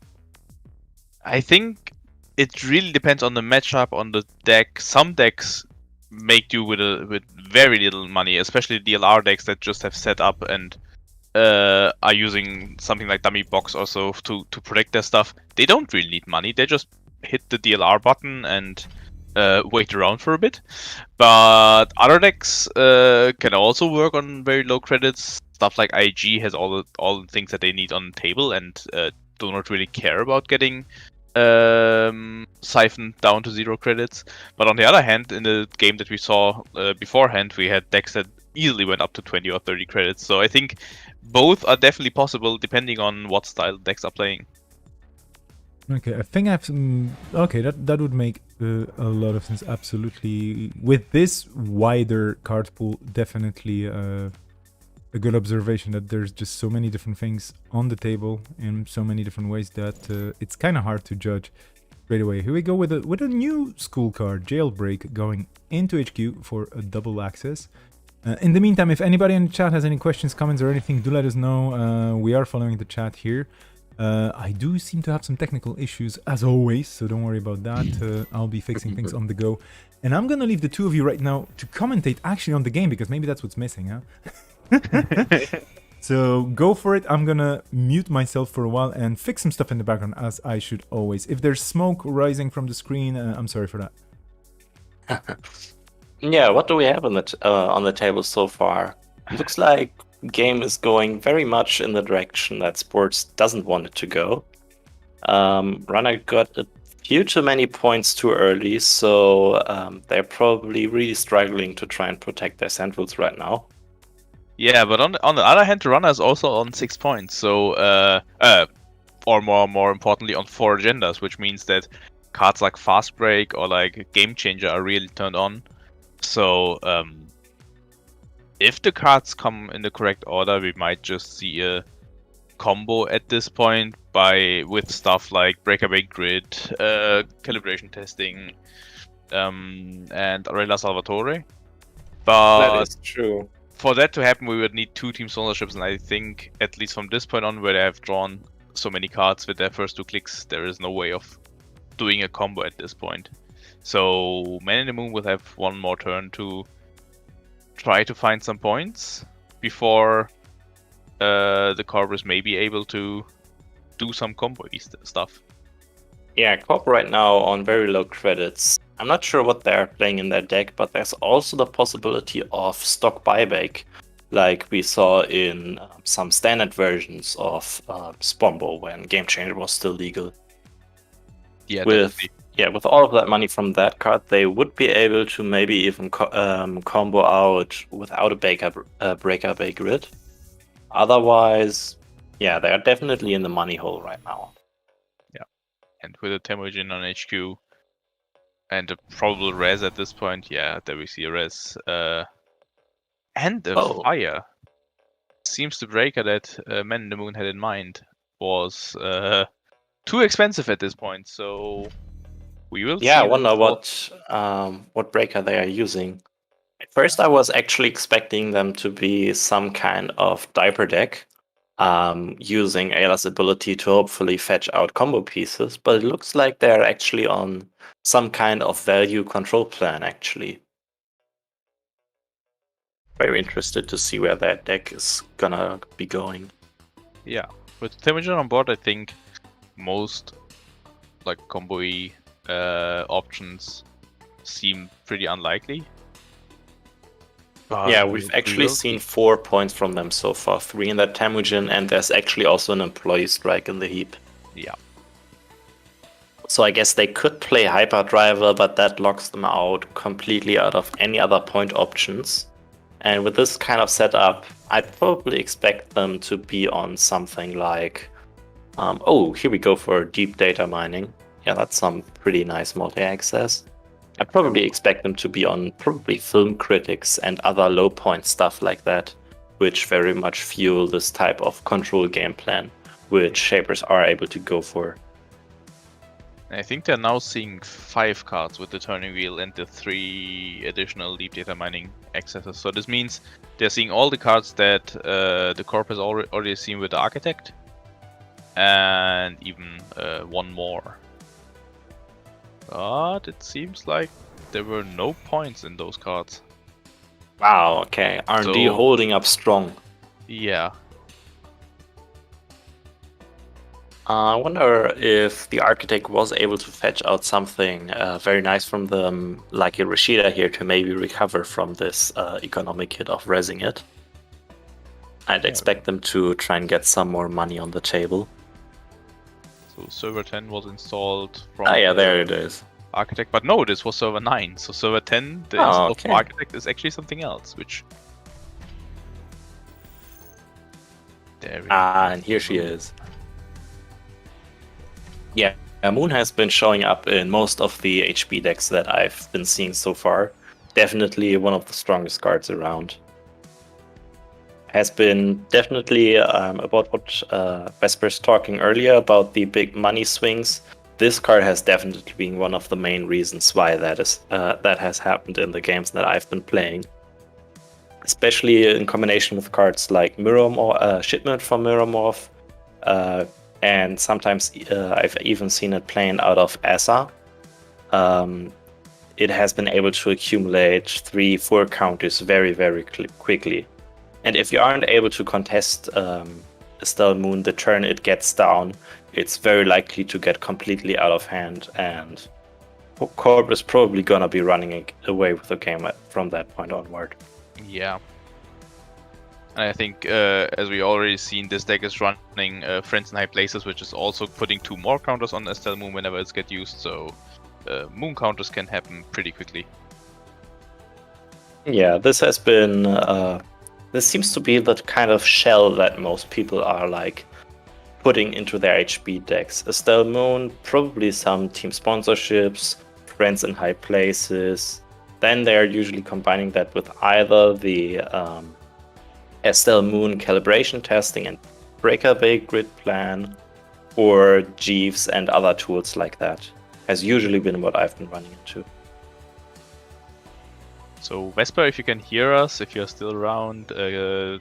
I think it really depends on the matchup, on the deck. Some decks make do with very little money, especially DLR decks that just have set up and are using something like Dummy Box or so to protect their stuff. They don't really need money. They just hit the DLR button and wait around for a bit. But other decks can also work on very low credits. Stuff like IG has all the things that they need on the table and do not really care about getting siphoned down to 0 credits. But on the other hand, in the game that we saw beforehand, we had decks that easily went up to 20 or 30 credits. So I think both are definitely possible depending on what style decks are playing. Okay, I think I have some... Okay, that would make a lot of sense, absolutely. With this wider card pool, definitely a good observation that there's just so many different things on the table in so many different ways that it's kind of hard to judge straight away. Here we go with a new school card, Jailbreak, going into HQ for a double access. In the meantime, if anybody in the chat has any questions, comments, or anything, do let us know. We are following the chat here. I do seem to have some technical issues, as always, so don't worry about that. I'll be fixing things on the go. And I'm gonna leave the two of you right now to commentate actually on the game, because maybe that's what's missing, huh? So go for it. I'm gonna mute myself for a while and fix some stuff in the background, as I should always. If there's smoke rising from the screen, I'm sorry for that. Yeah, what do we have on the table so far? Looks like game is going very much in the direction that sports doesn't want it to go. Runner got a few too many points too early, so they're probably really struggling to try and protect their centrals right now. Yeah, but on the other hand, the runner is also on 6 points, so or more importantly, on 4 agendas, which means that cards like Fast Break or like Game Changer are really turned on. So if the cards come in the correct order, we might just see a combo at this point with stuff like Breakaway Grid, Calibration Testing, and Arella Salvatore. But That is true. For that to happen, we would need 2 team sponsorships, and I think, at least from this point on, where they have drawn so many cards with their first 2 clicks, there is no way of doing a combo at this point. So Man in the Moon will have one more turn to try to find some points before the Corvus may be able to do some combo stuff. Yeah, Corp right now on very low credits. I'm not sure what they're playing in their deck, but there's also the possibility of stock buyback, like we saw in some standard versions of Spombo when Game Changer was still legal. Yeah, with all of that money from that card, they would be able to maybe even combo out without a breakaway grid. Otherwise, yeah, they are definitely in the money hole right now. Yeah, and with a Temujin on HQ and a probable res at this point, yeah, there we see a res and a fire. Seems the breaker that Man in the Moon had in mind was too expensive at this point, so we will see. Yeah, I wonder what breaker they are using. At first, I was actually expecting them to be some kind of diaper deck, using Ayla's ability to hopefully fetch out combo pieces, but it looks like they're actually on some kind of value control plan, actually. Very interested to see where that deck is gonna be going. Yeah, with Temujin on board, I think most like combo-y options seem pretty unlikely. Yeah, we've actually seen 4 points from them so far. 3 in that Temujin, and there's actually also an employee strike in the heap. Yeah. So I guess they could play Hyperdriver, but that locks them out completely out of any other point options. And with this kind of setup, I'd probably expect them to be on something like... here we go for deep data mining. Yeah, that's some pretty nice multi-access. I probably expect them to be on probably film critics and other low point stuff like that, which very much fuel this type of control game plan, which shapers are able to go for. I think they're now seeing 5 cards with the turning wheel and the 3 additional deep data mining accesses. So this means they're seeing all the cards that the Corp has already seen with the Architect, and even 1 more. But it seems like there were no points in those cards. Wow, okay. R&D holding up strong. Yeah. I wonder if the Architect was able to fetch out something very nice from them, like a Rashida here, to maybe recover from this economic hit of rezzing it. I'd expect them to try and get some more money on the table. So server 10 was installed from there it is. Architect, but no, this was server 9. So server 10, the install from Architect is actually something else, which There we And here she is. Yeah, Moon has been showing up in most of the HP decks that I've been seeing so far. Definitely one of the strongest cards around. Has been definitely about what Vesper's talking earlier about the big money swings. This card has definitely been one of the main reasons why that has happened in the games that I've been playing. Especially in combination with cards like Shipment from Mirrormorph, and sometimes I've even seen it playing out of Asa. It has been able to accumulate 3-4 counters very, very quickly. And if you aren't able to contest Estelle Moon the turn it gets down, it's very likely to get completely out of hand, and Corp is probably gonna be running away with the game from that point onward. Yeah. And I think, as we already seen, this deck is running Friends in High Places, which is also putting 2 more counters on Estelle Moon whenever it's get used, so Moon counters can happen pretty quickly. Yeah, this has been... this seems to be the kind of shell that most people are like putting into their HP decks. Estelle Moon, probably some team sponsorships, Friends in High Places. Then they're usually combining that with either the Estelle Moon calibration testing and Breaker Bay grid plan, or Jeeves and other tools like that. Has usually been what I've been running into. So Vesper, if you can hear us, if you're still around,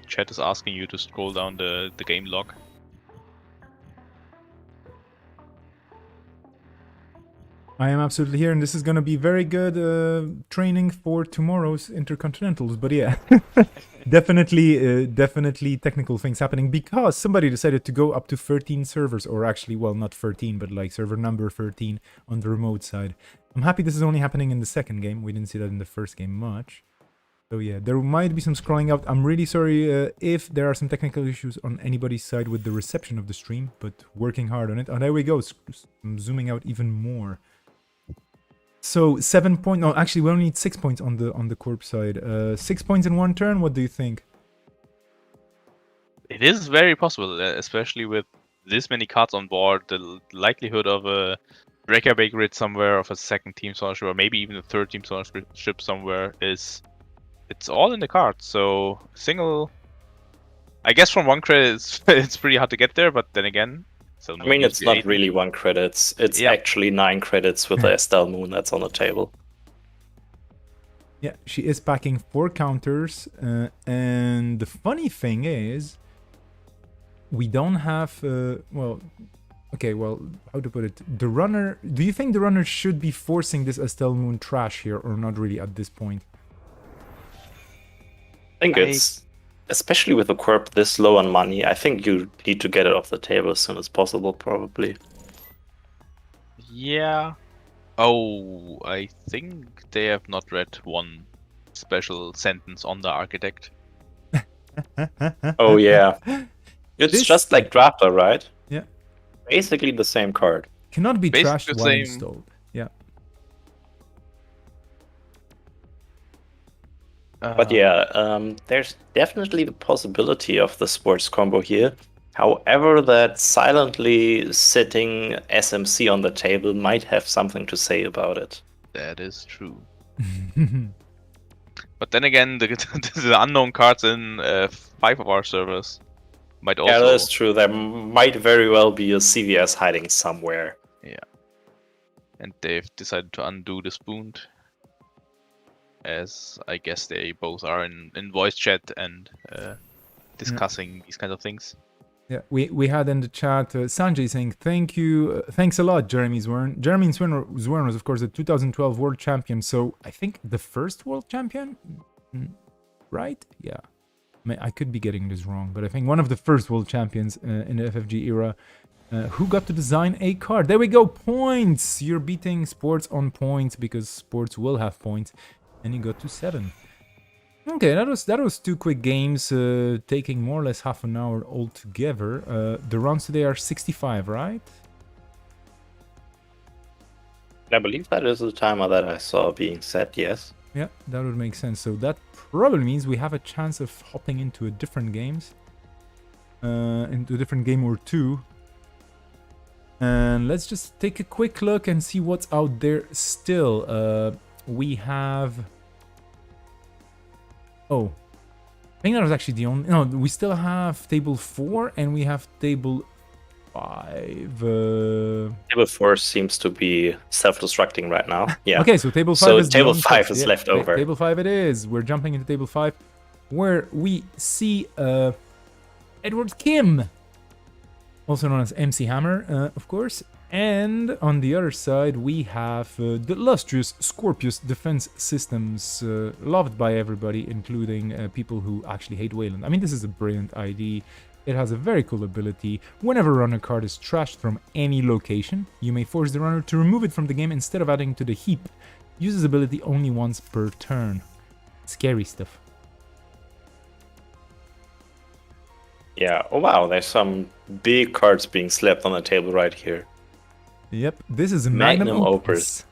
chat is asking you to scroll down the game log. I am absolutely here, and this is going to be very good training for tomorrow's Intercontinentals. But yeah, definitely technical things happening, because somebody decided to go up to 13 servers, or actually, well, not 13, but like server number 13 on the remote side. I'm happy this is only happening in the second game. We didn't see that in the first game much. So yeah, there might be some scrolling out. I'm really sorry if there are some technical issues on anybody's side with the reception of the stream, but working hard on it. Oh, there we go. I'm zooming out even more. So 7 points. No, actually, we only need 6 points on the Corp side. 6 points in one turn. What do you think? It is very possible, especially with this many cards on board. The likelihood of a Breaker Bay grid somewhere, of a second team scholarship, or maybe even a third team scholarship somewhere it's all in the cards. So single, I guess from 1 credit it's pretty hard to get there, but then again, I mean, it's not really 1 credit. It's actually 9 credits with the Estelle Moon that's on the table. Yeah, she is packing 4 counters, and the funny thing is, we don't have well, okay, well, how to put it? The runner. Do you think the runner should be forcing this Estelle Moon trash here, or not really at this point? I think it's, especially with a Corp this low on money, I think you need to get it off the table as soon as possible, probably. Yeah. Oh, I think they have not read one special sentence on the Architect. Oh yeah. It's just like Drafter, right? Yeah. Basically the same card. Cannot be Basically trashed the while same. installed. Yeah. But yeah, there's definitely the possibility of the sports combo here. However, that silently sitting SMC on the table might have something to say about it. That is true. But then again, the unknown cards in 5 of our servers might also... Yeah, that's true. There might very well be a CVS hiding somewhere. Yeah. And they've decided to undo the spoon, as I guess they both are in voice chat and discussing these kinds of things. Yeah, we had in the chat Sanjay saying thank you, thanks a lot, Jeremy Zwern. Jeremy Zwern was of course the 2012 world champion, so I think the first world champion, right? Yeah, I could be getting this wrong, but I think one of the first world champions in the FFG era who got to design a card. There we go, points! You're beating Sports on points because Sports will have points, and you got to 7. Okay, that was 2 quick games, taking more or less half an hour altogether. The rounds today are 65, right? I believe that is the timer that I saw being set, yes. Yeah, that would make sense. So that probably means we have a chance of hopping into a different games. into a different game or two. And let's just take a quick look and see what's out there still. We have... Oh. I think that was actually the only... No, we still have table 4 and we have table 5. Table 4 seems to be self-destructing right now. Yeah. Okay, so table 5 So is the table only 5 fix. is left over. Table 5 it is. We're jumping into table 5, where we see Edward Kim, also known as MC Hammer, of course. And on the other side, we have the illustrious Scorpius Defense Systems, loved by everybody, including people who actually hate Wayland. I mean, this is a brilliant ID. It has a very cool ability. Whenever a runner card is trashed from any location, you may force the runner to remove it from the game instead of adding to the heap. Use this ability only once per turn. Scary stuff. Yeah. Oh wow, there's some big cards being slapped on the table right here. Yep, this is a Magnum Opus.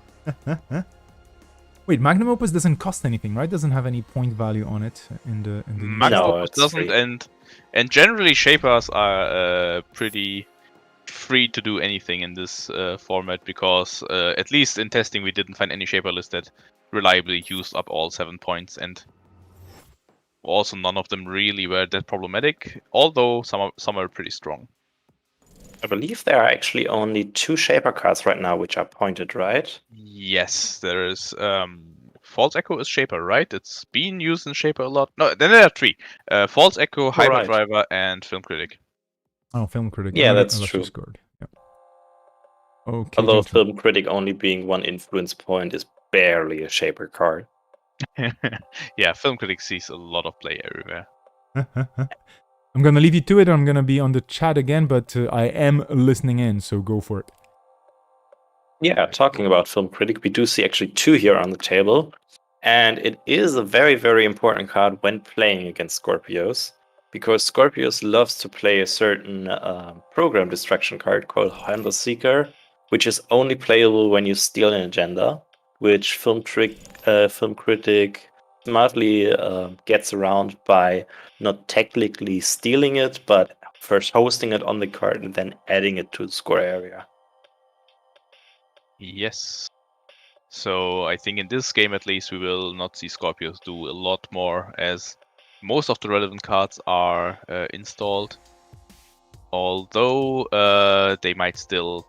Wait, Magnum Opus doesn't cost anything, right? Doesn't have any point value on it in the Magnum No, Opus it's doesn't, free. and generally shapers are pretty free to do anything in this format, because at least in testing we didn't find any shaper list that reliably used up all 7 points, and also none of them really were that problematic, although some are pretty strong. I believe there are actually only 2 Shaper cards right now which are pointed, right? Yes, there is False Echo is Shaper, right? It's been used in Shaper a lot. No, then there are 3. False Echo, Hyperdriver, and Film Critic. Oh, Film Critic. Yeah, Another that's illustrious true. card. Yep. Okay. Although gentlemen. Film Critic only being 1 influence point is barely a Shaper card. Yeah, Film Critic sees a lot of play everywhere. I'm gonna leave you to it. I'm gonna be on the chat again, but I am listening in, so go for it. Yeah, talking about Film Critic, we do see actually 2 here on the table. And it is a very, very important card when playing against Scorpios, because Scorpios loves to play a certain program destruction card called Handle Seeker, which is only playable when you steal an agenda, which Film Critic smartly gets around by not technically stealing it, but first hosting it on the card and then adding it to the score area. Yes. So I think in this game at least we will not see Scorpios do a lot more, as most of the relevant cards are installed. Although they might still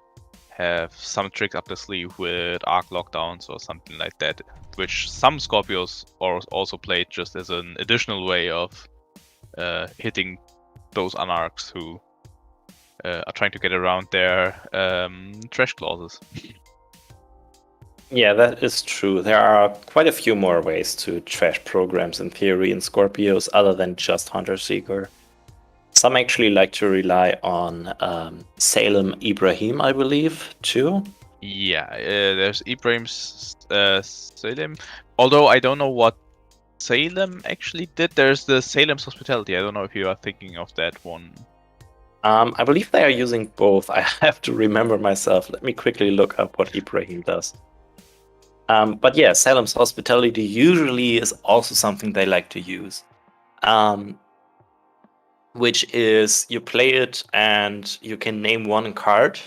have some tricks up the sleeve with arc lockdowns or something like that, which some Scorpios also played just as an additional way of hitting those unarcs who are trying to get around their trash clauses. Yeah, that is true. There are quite a few more ways to trash programs in theory in Scorpios other than just Hunter Seeker. Some actually like to rely on Salem Ibrahim, I believe, too. Yeah, there's Ibrahim's Salem. Although I don't know what Salem actually did. There's the Salem's Hospitality. I don't know if you are thinking of that one. I believe they are using both. I have to remember myself. Let me quickly look up what Ibrahim does. But yeah, Salem's Hospitality usually is also something they like to use. Which is you play it and you can name 1 card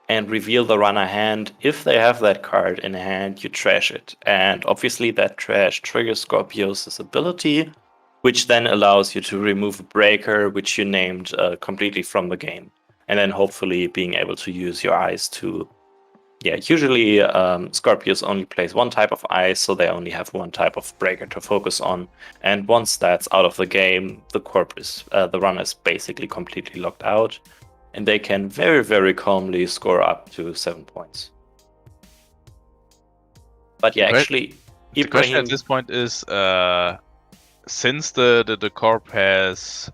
and reveal the runner hand. If they have that card in hand, you trash it. And obviously that trash triggers Scorpios' ability, which then allows you to remove a breaker, which you named completely from the game. And then hopefully being able to use your eyes to... Yeah, usually Scorpios only plays 1 type of ice, so they only have 1 type of breaker to focus on. And once that's out of the game, the runner is basically completely locked out, and they can very, very calmly score up to 7 points. But yeah, actually, the question at this point is, since the corp has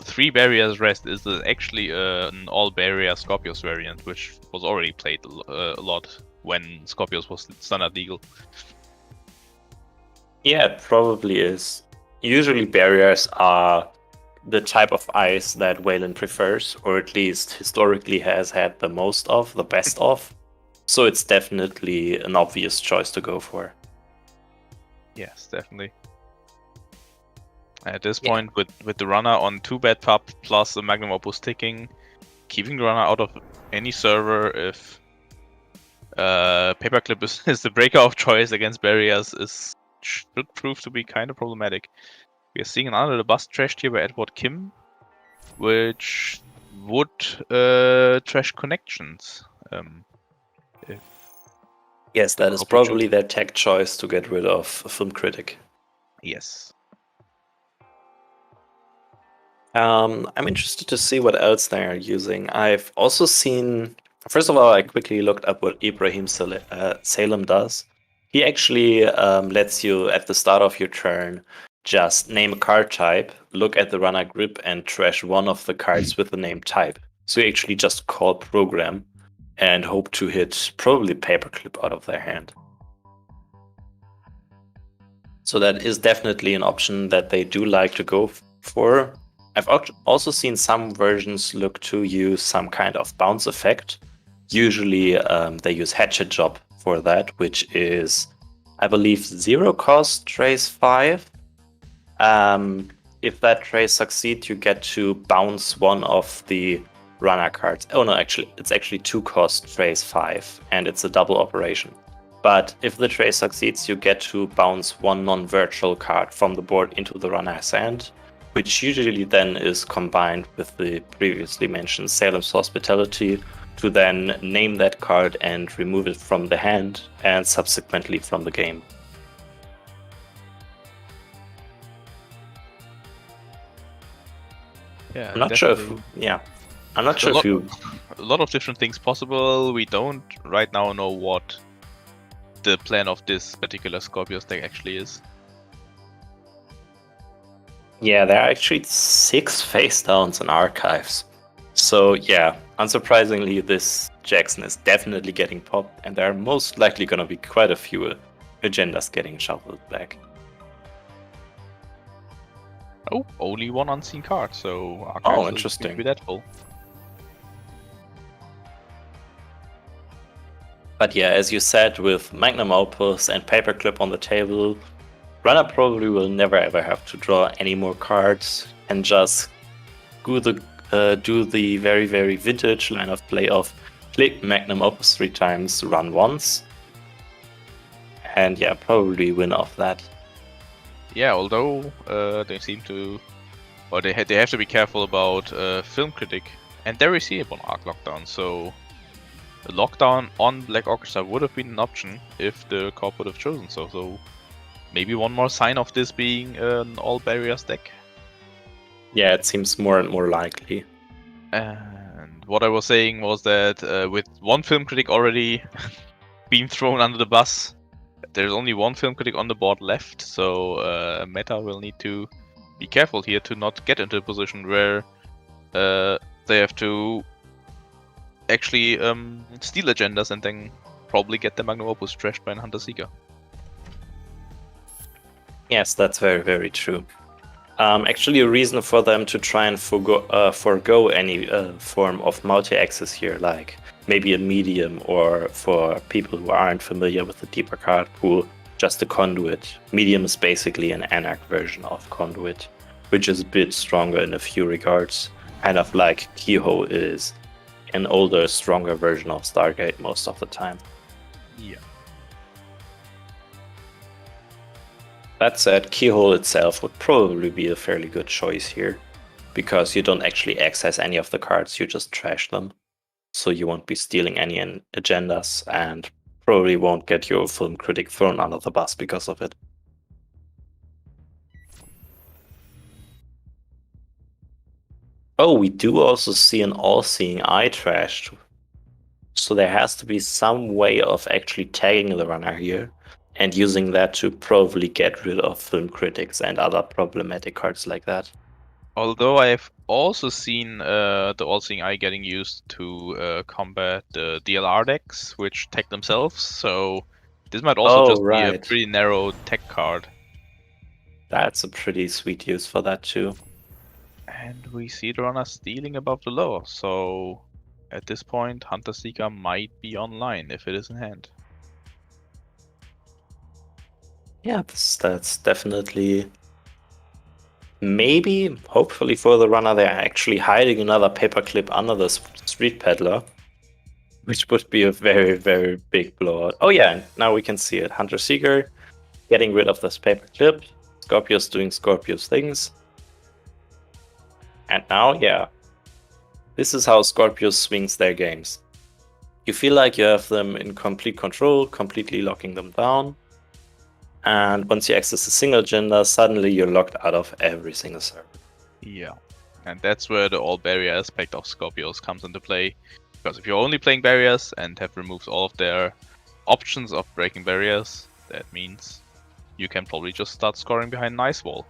3 barriers rest, is there actually an all barrier Scorpios variant, which was already played a lot when Scorpios was standard legal? Yeah, it probably is. Usually barriers are the type of ice that Wayland prefers, or at least historically has had the most of, the best of. So it's definitely an obvious choice to go for. Yes, definitely. At this Yeah. point, with the runner on 2-bet pub plus the Magnum Opus ticking, keeping the runner out of any server if Paperclip is the breaker of choice against barriers should prove to be kind of problematic. We are seeing an under the bus trashed here by Edward Kim, which would trash connections. Yes, that is Opus probably choose. their tech choice to get rid of Film Critic. Yes. I'm interested to see what else they are using. I've also seen. First of all, I quickly looked up what Ibrahim Salem does. He actually lets you, at the start of your turn, just name a card type, look at the runner grip, and trash one of the cards with the name type. So you actually just call program and hope to hit probably Paperclip out of their hand. So that is definitely an option that they do like to go for. I've also seen some versions look to use some kind of bounce effect. Usually they use Hatchet Job for that, which is, I believe, 0 cost, trace 5. If that trace succeeds, you get to bounce one of the runner cards. Oh no, actually, it's actually 2 cost, trace 5, and it's a double operation. But if the trace succeeds, you get to bounce one non-virtual card from the board into the runner's hand, which usually then is combined with the previously mentioned Salem's Hospitality to then name that card and remove it from the hand and subsequently from the game. Yeah. I'm not sure if, I'm not sure if you. A lot of different things possible. We don't right now know what the plan of this particular Scorpios deck actually is. Yeah, there are actually 6 face downs in archives. So yeah, unsurprisingly, this Jackson is definitely getting popped, and there are most likely going to be quite a few agendas getting shuffled back. Oh, only one unseen card, so archives interesting. be that full. But yeah, as you said, with Magnum Opus and Paperclip on the table, runner probably will never ever have to draw any more cards and just do the very, very vintage line of play of click Magnum Opus 3 times, run once, and yeah, probably win off that. Yeah, although they seem to, or they have to be careful about Film Critic, and they receive on Arc Lockdown, so a lockdown on Black Orchestra would have been an option if the corp would have chosen so. So maybe one more sign of this being an all barriers deck. Yeah, it seems more and more likely. And what I was saying was that with one Film Critic already being thrown under the bus, there's only one Film Critic on the board left, so Meta will need to be careful here to not get into a position where they have to actually steal agendas and then probably get the Magnum Opus trashed by an Hunter Seeker. Yes, that's very, very true. Actually, a reason for them to try and forgo any form of multi-access here, like maybe a medium, or for people who aren't familiar with the deeper card pool, just a conduit. Medium is basically an Anarch version of conduit, which is a bit stronger in a few regards, kind of like Keyhole is an older, stronger version of Stargate most of the time. Yeah. That said, Keyhole itself would probably be a fairly good choice here, because you don't actually access any of the cards, you just trash them. So you won't be stealing any agendas, and probably won't get your Film Critic thrown under the bus because of it. Oh, we do also see an all-seeing eye trashed. So there has to be some way of actually tagging the runner here and using that to probably get rid of Film Critics and other problematic cards like that. Although I have also seen the All-Seeing Eye getting used to combat the DLR decks, which tech themselves, so this might also be a pretty narrow tech card. That's a pretty sweet use for that too. And we see the runner stealing above the lower, so at this point Hunter Seeker might be online if it is in hand. Yeah, that's definitely Maybe, hopefully for the runner, they're actually hiding another paperclip under the street peddler, which would be a very, very big blowout. Oh yeah, and now we can see it. Hunter Seeker getting rid of this paperclip. Scorpius doing Scorpius things. And now, yeah, this is how Scorpius swings their games. You feel like you have them in complete control, completely locking them down. And once you access a single gender, suddenly you're locked out of every single server. Yeah, and that's where the all barrier aspect of Scorpios comes into play. Because if you're only playing barriers and have removed all of their options of breaking barriers, that means you can probably just start scoring behind Nice Wall.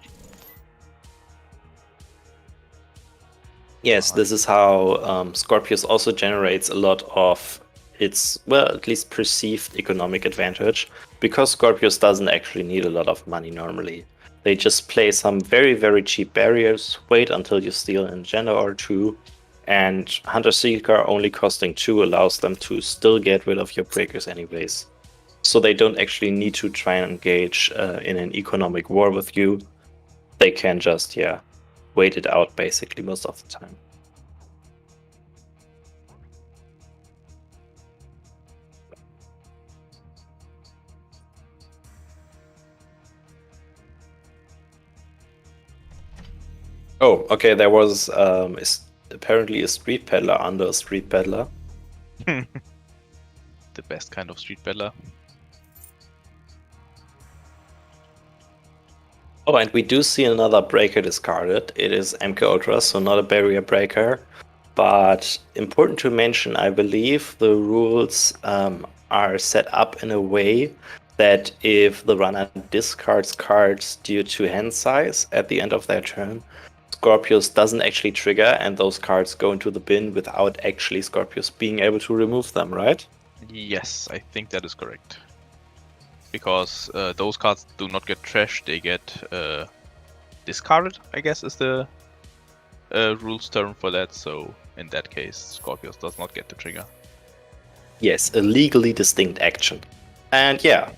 Yes, this is how Scorpius also generates a lot of its, well, at least perceived economic advantage, because Scorpius doesn't actually need a lot of money normally. They just play some very, very cheap barriers, wait until you steal an agenda or two, and Hunter Seeker only costing 2 allows them to still get rid of your breakers anyways. So they don't actually need to try and engage in an economic war with you. They can just, wait it out basically most of the time. Oh, okay, there was apparently a street peddler under a street peddler. The best kind of street peddler. Oh, and we do see another breaker discarded. It is MK Ultra, so not a barrier breaker. But important to mention, I believe the rules are set up in a way that if the runner discards cards due to hand size at the end of their turn, Scorpius doesn't actually trigger, and those cards go into the bin without actually Scorpius being able to remove them, right? Yes, I think that is correct. Because those cards do not get trashed, they get discarded, I guess is the rules term for that. So in that case, Scorpius does not get the trigger. Yes, a legally distinct action. And yeah,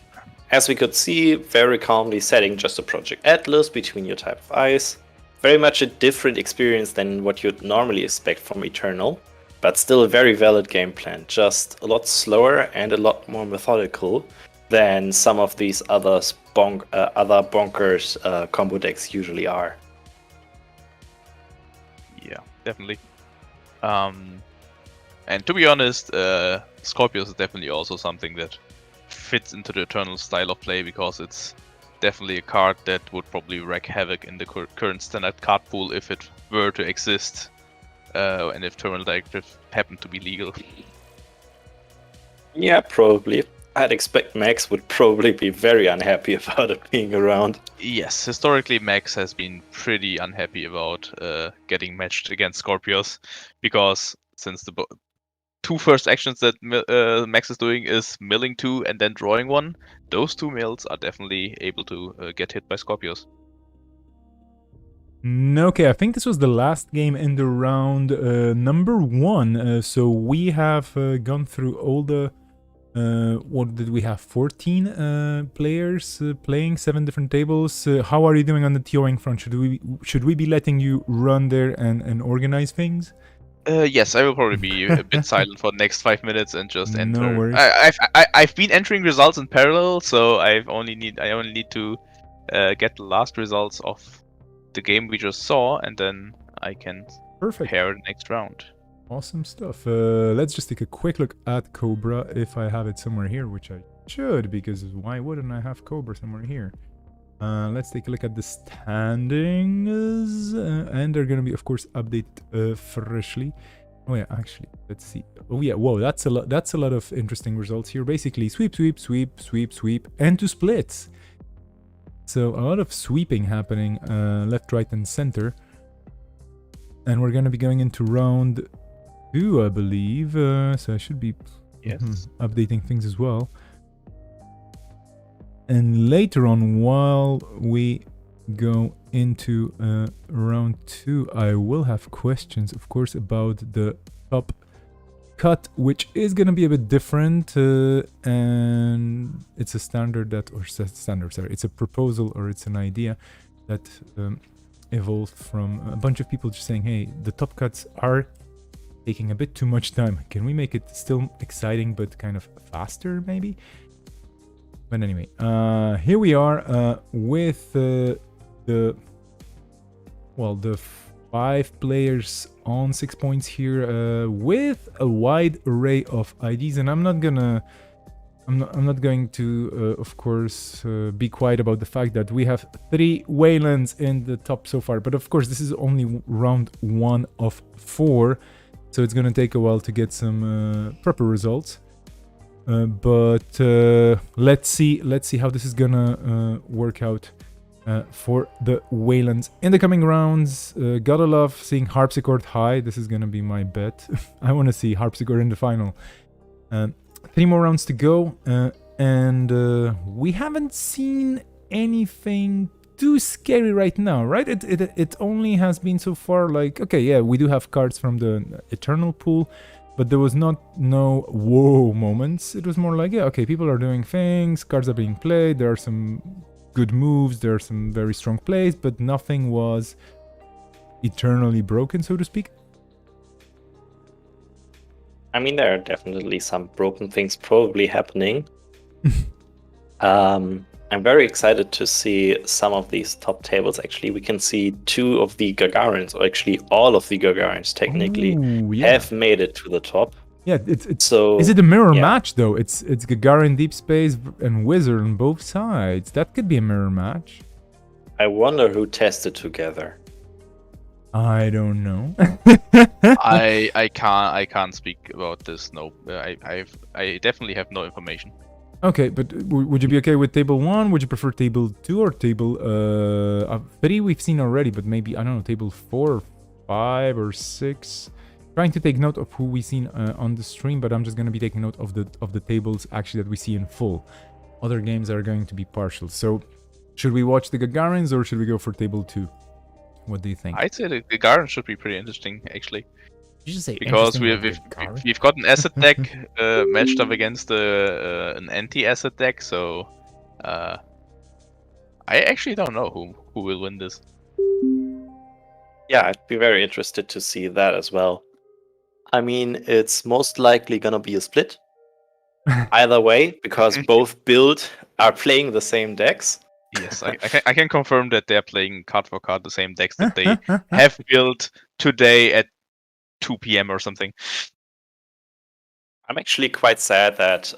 as we could see, very calmly setting just a Project Atlas between your type of eyes. Very much a different experience than what you'd normally expect from Eternal, but still a very valid game plan, just a lot slower and a lot more methodical than some of these other bonkers combo decks usually are. Yeah, definitely. And to be honest, Scorpius is definitely also something that fits into the Eternal style of play, because it's definitely a card that would probably wreak havoc in the current standard card pool if it were to exist, and if Terminal Directive happened to be legal. Yeah, probably. I'd expect Max would probably be very unhappy about it being around. Yes, historically Max has been pretty unhappy about getting matched against Scorpius, because since the two first actions that Max is doing is milling 2 and then drawing 1, those 2 mills are definitely able to get hit by Scorpius. Okay, I think this was the last game in the round number 1. So we have gone through all the... what did we have? 14 players playing, 7 different tables. How are you doing on the TOing front? Should we be letting you run there and organize things? Yes, I will probably be a bit silent for the next 5 minutes and just enter. No worries. I've been entering results in parallel, so I only need to get the last results of the game we just saw, and then I can prepare the next round. Awesome stuff. Let's just take a quick look at Cobra, if I have it somewhere here, which I should, because why wouldn't I have Cobra somewhere here? Let's take a look at the standings, and they're gonna be, of course, updated freshly. Oh yeah, actually, let's see. Oh yeah, whoa, that's a lot. That's a lot of interesting results here. Basically, sweep, sweep, sweep, sweep, sweep, and 2 splits. So a lot of sweeping happening, left, right, and center. And we're gonna be going into round 2, I believe. So I should be updating things as well. And later on, while we go into round 2, I will have questions, of course, about the top cut, which is going to be a bit different. And it's a standard that, or standard, sorry, it's a proposal, or it's an idea that evolved from a bunch of people just saying, hey, the top cuts are taking a bit too much time. Can we make it still exciting but kind of faster, maybe? But anyway, here we are with the 5 players on 6 points here with a wide array of IDs, and I'm not going to, of course, be quiet about the fact that we have 3 Waylands in the top so far. But of course, this is only round 1 of 4, so it's gonna take a while to get some proper results. But let's see how this is gonna work out for the Waylands in the coming rounds. Gotta love seeing Harpsichord high. This is gonna be my bet. I want to see Harpsichord in the final. 3 more rounds to go, and we haven't seen anything too scary right now, right? It only has been so far like, okay, yeah, we do have cards from the Eternal pool, but there was no whoa moments. It was more like, yeah, okay, people are doing things, cards are being played, there are some good moves, there are some very strong plays, but nothing was eternally broken, so to speak. I mean, there are definitely some broken things probably happening. I'm very excited to see some of these top tables. Actually, we can see 2 of the Gagarins, or actually all of the Gagarins technically, have made it to the top. Yeah, it's so. Is it a mirror match though? It's Gagarin, Deep Space, and Wizard on both sides. That could be a mirror match. I wonder who tested together. I don't know. I can't speak about this. No, I definitely have no information. Okay, but would you be okay with table 1? Would you prefer table 2 or table 3? We've seen already, but maybe, I don't know, table 4 or 5 or 6. Trying to take note of who we've seen on the stream, but I'm just going to be taking note of the tables actually that we see in full. Other games are going to be partial. So, should we watch the Gagarins or should we go for table 2? What do you think? I'd say the Gagarin should be pretty interesting, actually. You just say because we've got an asset deck matched up against an anti-asset deck, so I actually don't know who will win this. Yeah, I'd be very interested to see that as well. I mean, it's most likely gonna be a split either way, because both build are playing the same decks. Yes, I can confirm that they're playing card for card the same decks that they have built today at 2 p.m. or something. I'm actually quite sad that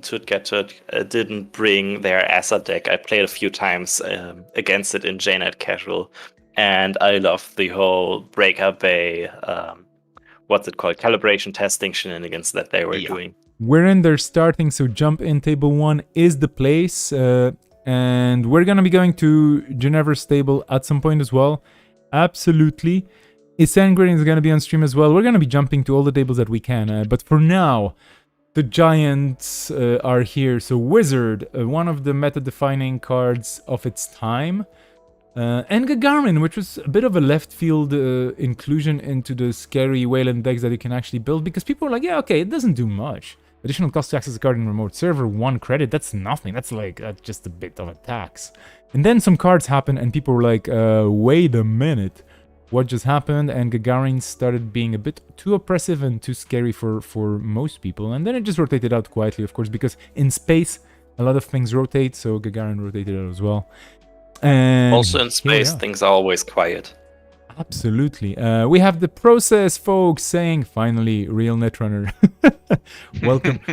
Tutgetut didn't bring their asset deck. I played a few times against it in JNet Casual, and I love the whole Breaker Bay, what's it called, calibration testing shenanigans that they were doing. We're in there starting, so jump in. Table 1 is the place, and we're gonna be going to Ginevra's table at some point as well. Absolutely. Isengrin is going to be on stream as well. We're going to be jumping to all the tables that we can. But for now, the Giants are here. So Wizard, one of the meta-defining cards of its time. And Gagarin, which was a bit of a left field inclusion into the scary Wayland decks that you can actually build. Because people are like, yeah, okay, it doesn't do much. Additional cost to access a card in remote server, 1 credit, that's nothing. That's like just a bit of a tax. And then some cards happen and people were like, wait a minute. What just happened? And Gagarin started being a bit too oppressive and too scary for most people. And then it just rotated out quietly, of course, because in space, a lot of things rotate, so Gagarin rotated out as well. And also in space, things are always quiet. Absolutely. We have the process, folks, saying, finally, real Netrunner.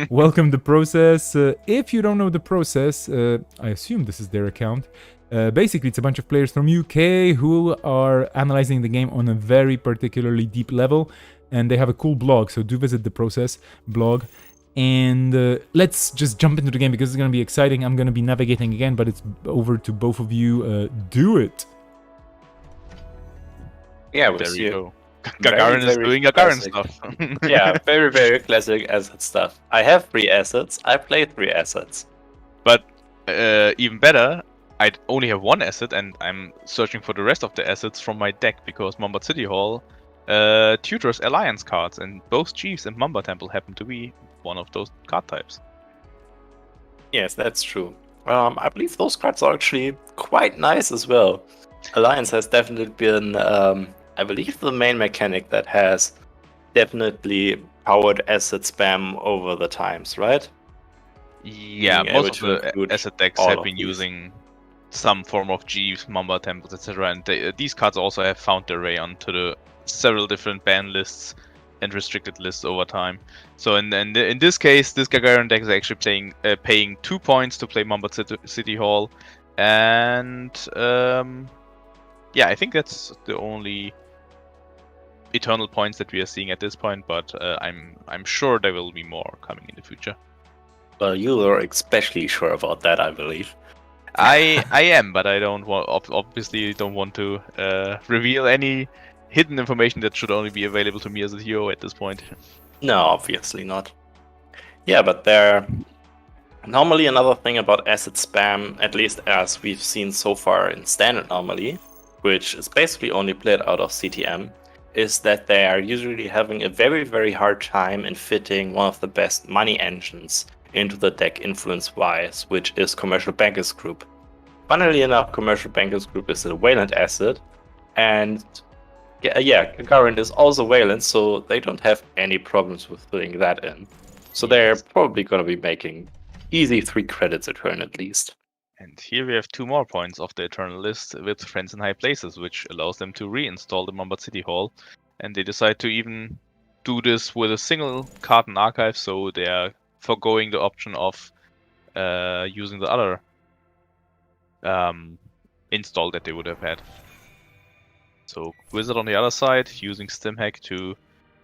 Welcome the process. If you don't know the process, I assume this is their account. Basically, it's a bunch of players from UK who are analyzing the game on a very particularly deep level, and they have a cool blog, so do visit the process blog. And let's just jump into the game because it's going to be exciting. I'm going to be navigating again, but it's over to both of you. Do it. Yeah, there you go. Gagarin is doing Gagarin stuff. Yeah, very, very classic asset stuff. I have 3 assets. I play 3 assets. But even better, I only have 1 asset, and I'm searching for the rest of the assets from my deck because Mamba City Hall tutors Alliance cards, and both Chiefs and Mamba Temple happen to be one of those card types. Yes, that's true. I believe those cards are actually quite nice as well. Alliance has definitely been, I believe, the main mechanic that has definitely powered asset spam over the times, right? Yeah, Being most able of to the include asset decks all have of been these. using some form of Jeeves, Mamba temples, etc. And these cards also have found their way onto the several different ban lists and restricted lists over time. So in this case, this Gagarin deck is actually paying 2 points to play Mamba City Hall, and yeah, I think that's the only eternal points that we are seeing at this point. But I'm sure there will be more coming in the future. Well, you are especially sure about that, I believe. I am, but I don't want obviously don't want to reveal any hidden information that should only be available to me as a hero at this point. No, obviously not. Yeah, but there. Normally, another thing about asset spam, at least as we've seen so far in Standard normally, which is basically only played out of CTM, is that they are usually having a very, very hard time in fitting one of the best money engines into the deck influence-wise, which is Commercial Bankers Group. Funnily enough, Commercial Bankers Group is a Wayland asset, and Gagarin is also Wayland, so they don't have any problems with filling that in. So they're probably going to be making easy 3 credits a turn at least. And here we have 2 more points of the Eternal list with Friends in High Places, which allows them to reinstall the Mamba City Hall. And they decide to even do this with a single card in archive, so they are foregoing the option of using the other install that they would have had. So Wizard on the other side using Stimhack to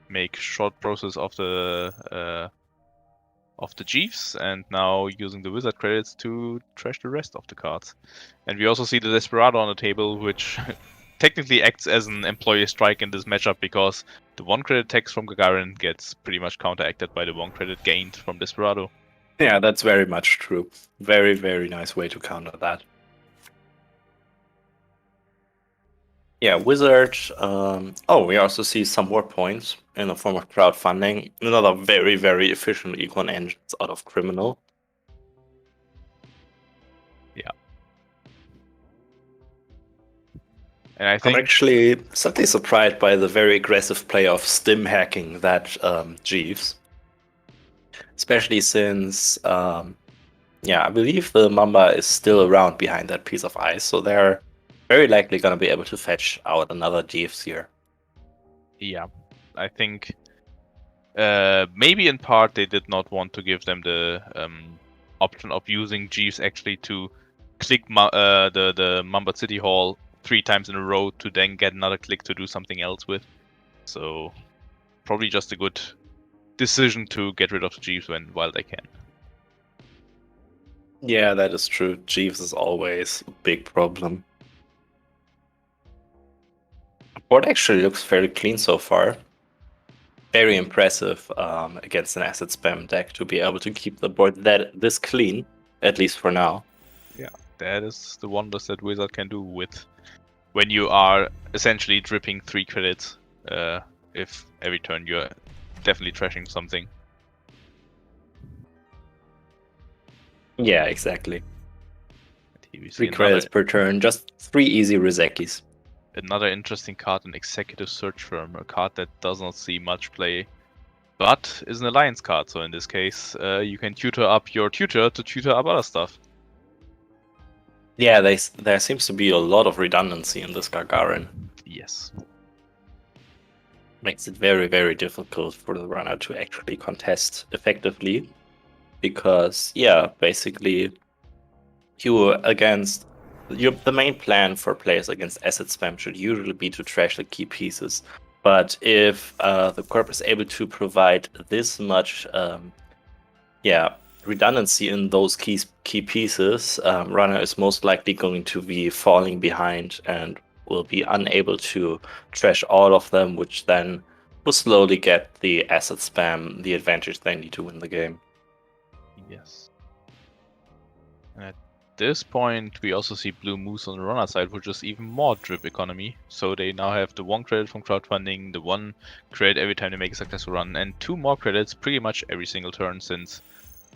make short process of the Jeeves, and now using the Wizard credits to trash the rest of the cards. And we also see the Desperado on the table, which technically acts as an employee strike in this matchup because the 1 credit text from Gagarin gets pretty much counteracted by the 1 credit gained from Desperado. Yeah, that's very much true. Very, very nice way to counter that. Yeah, Wizard. We also see some more points in the form of crowdfunding. Another very, very efficient econ engines out of Criminal. Yeah. And I think I'm actually slightly surprised by the very aggressive play of stim hacking that Jeeves. Especially since, I believe the Mamba is still around behind that piece of ice, so they're very likely going to be able to fetch out another Jeeves here. Yeah, I think maybe in part they did not want to give them the option of using Jeeves actually to click the Mamba City Hall 3 times in a row to then get another click to do something else with. So probably just a good decision to get rid of Jeeves while they can. Yeah, that is true. Jeeves is always a big problem. The board actually looks fairly clean so far. Very impressive against an asset spam deck to be able to keep the board this clean, at least for now. Yeah, that is the wonders that Wizard can do with when you are essentially dripping 3 credits. If every turn you're definitely trashing something. Yeah, exactly. 3 another, credits per turn, just 3 easy Rizekis. Another interesting card, an Executive Search Firm, a card that does not see much play, but is an Alliance card. So in this case, you can tutor up your tutor to tutor up other stuff. Yeah, there seems to be a lot of redundancy in this Gagarin. Yes. Makes it very, very difficult for the runner to actually contest effectively. Because, basically, the main plan for players against asset spam should usually be to trash the key pieces. But if the corp is able to provide this much redundancy in those key pieces, runner is most likely going to be falling behind and will be unable to trash all of them, which then will slowly get the asset spam the advantage they need to win the game. Yes. And at this point, we also see Blue Moose on the runner side, which is even more drip economy. So they now have the 1 credit from crowdfunding, the 1 credit every time they make a successful run, and 2 more credits pretty much every single turn, since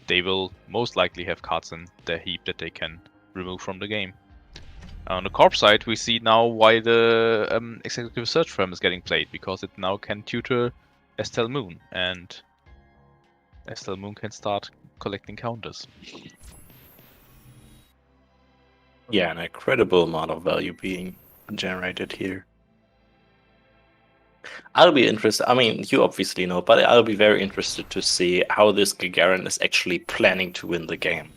they will most likely have cards in their heap that they can remove from the game. On the corp side, we see now why the executive search firm is getting played, because it now can tutor Estelle Moon, and Estelle Moon can start collecting counters. Yeah, an incredible amount of value being generated here. I'll be interested. I mean, you obviously know, but I'll be very interested to see how this Gagarin is actually planning to win the game.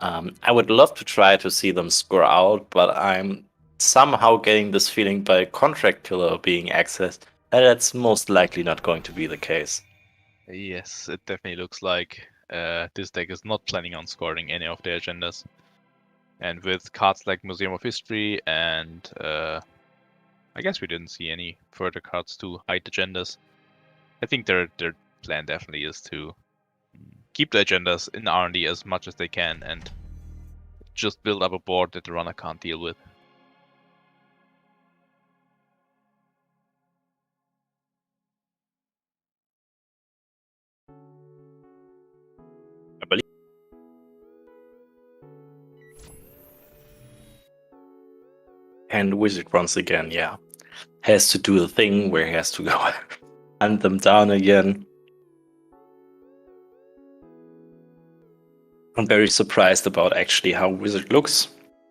I would love to try to see them score out, but I'm somehow getting this feeling by Contract Killer being accessed that that's most likely not going to be the case. Yes, it definitely looks like this deck is not planning on scoring any of their agendas. And with cards like Museum of History and I guess we didn't see any further cards to hide agendas. I think their plan definitely is to keep the agendas in R&D as much as they can and just build up a board that the runner can't deal with. I believe. And Wizard once again, yeah, has to do the thing where he has to go hunt them down again. I'm very surprised about actually how Wizard looks.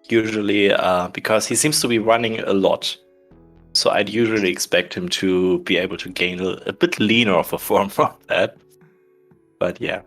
Usually, because he seems to be running a lot. So I'd usually expect him to be able to gain a bit leaner of a form from that. But yeah.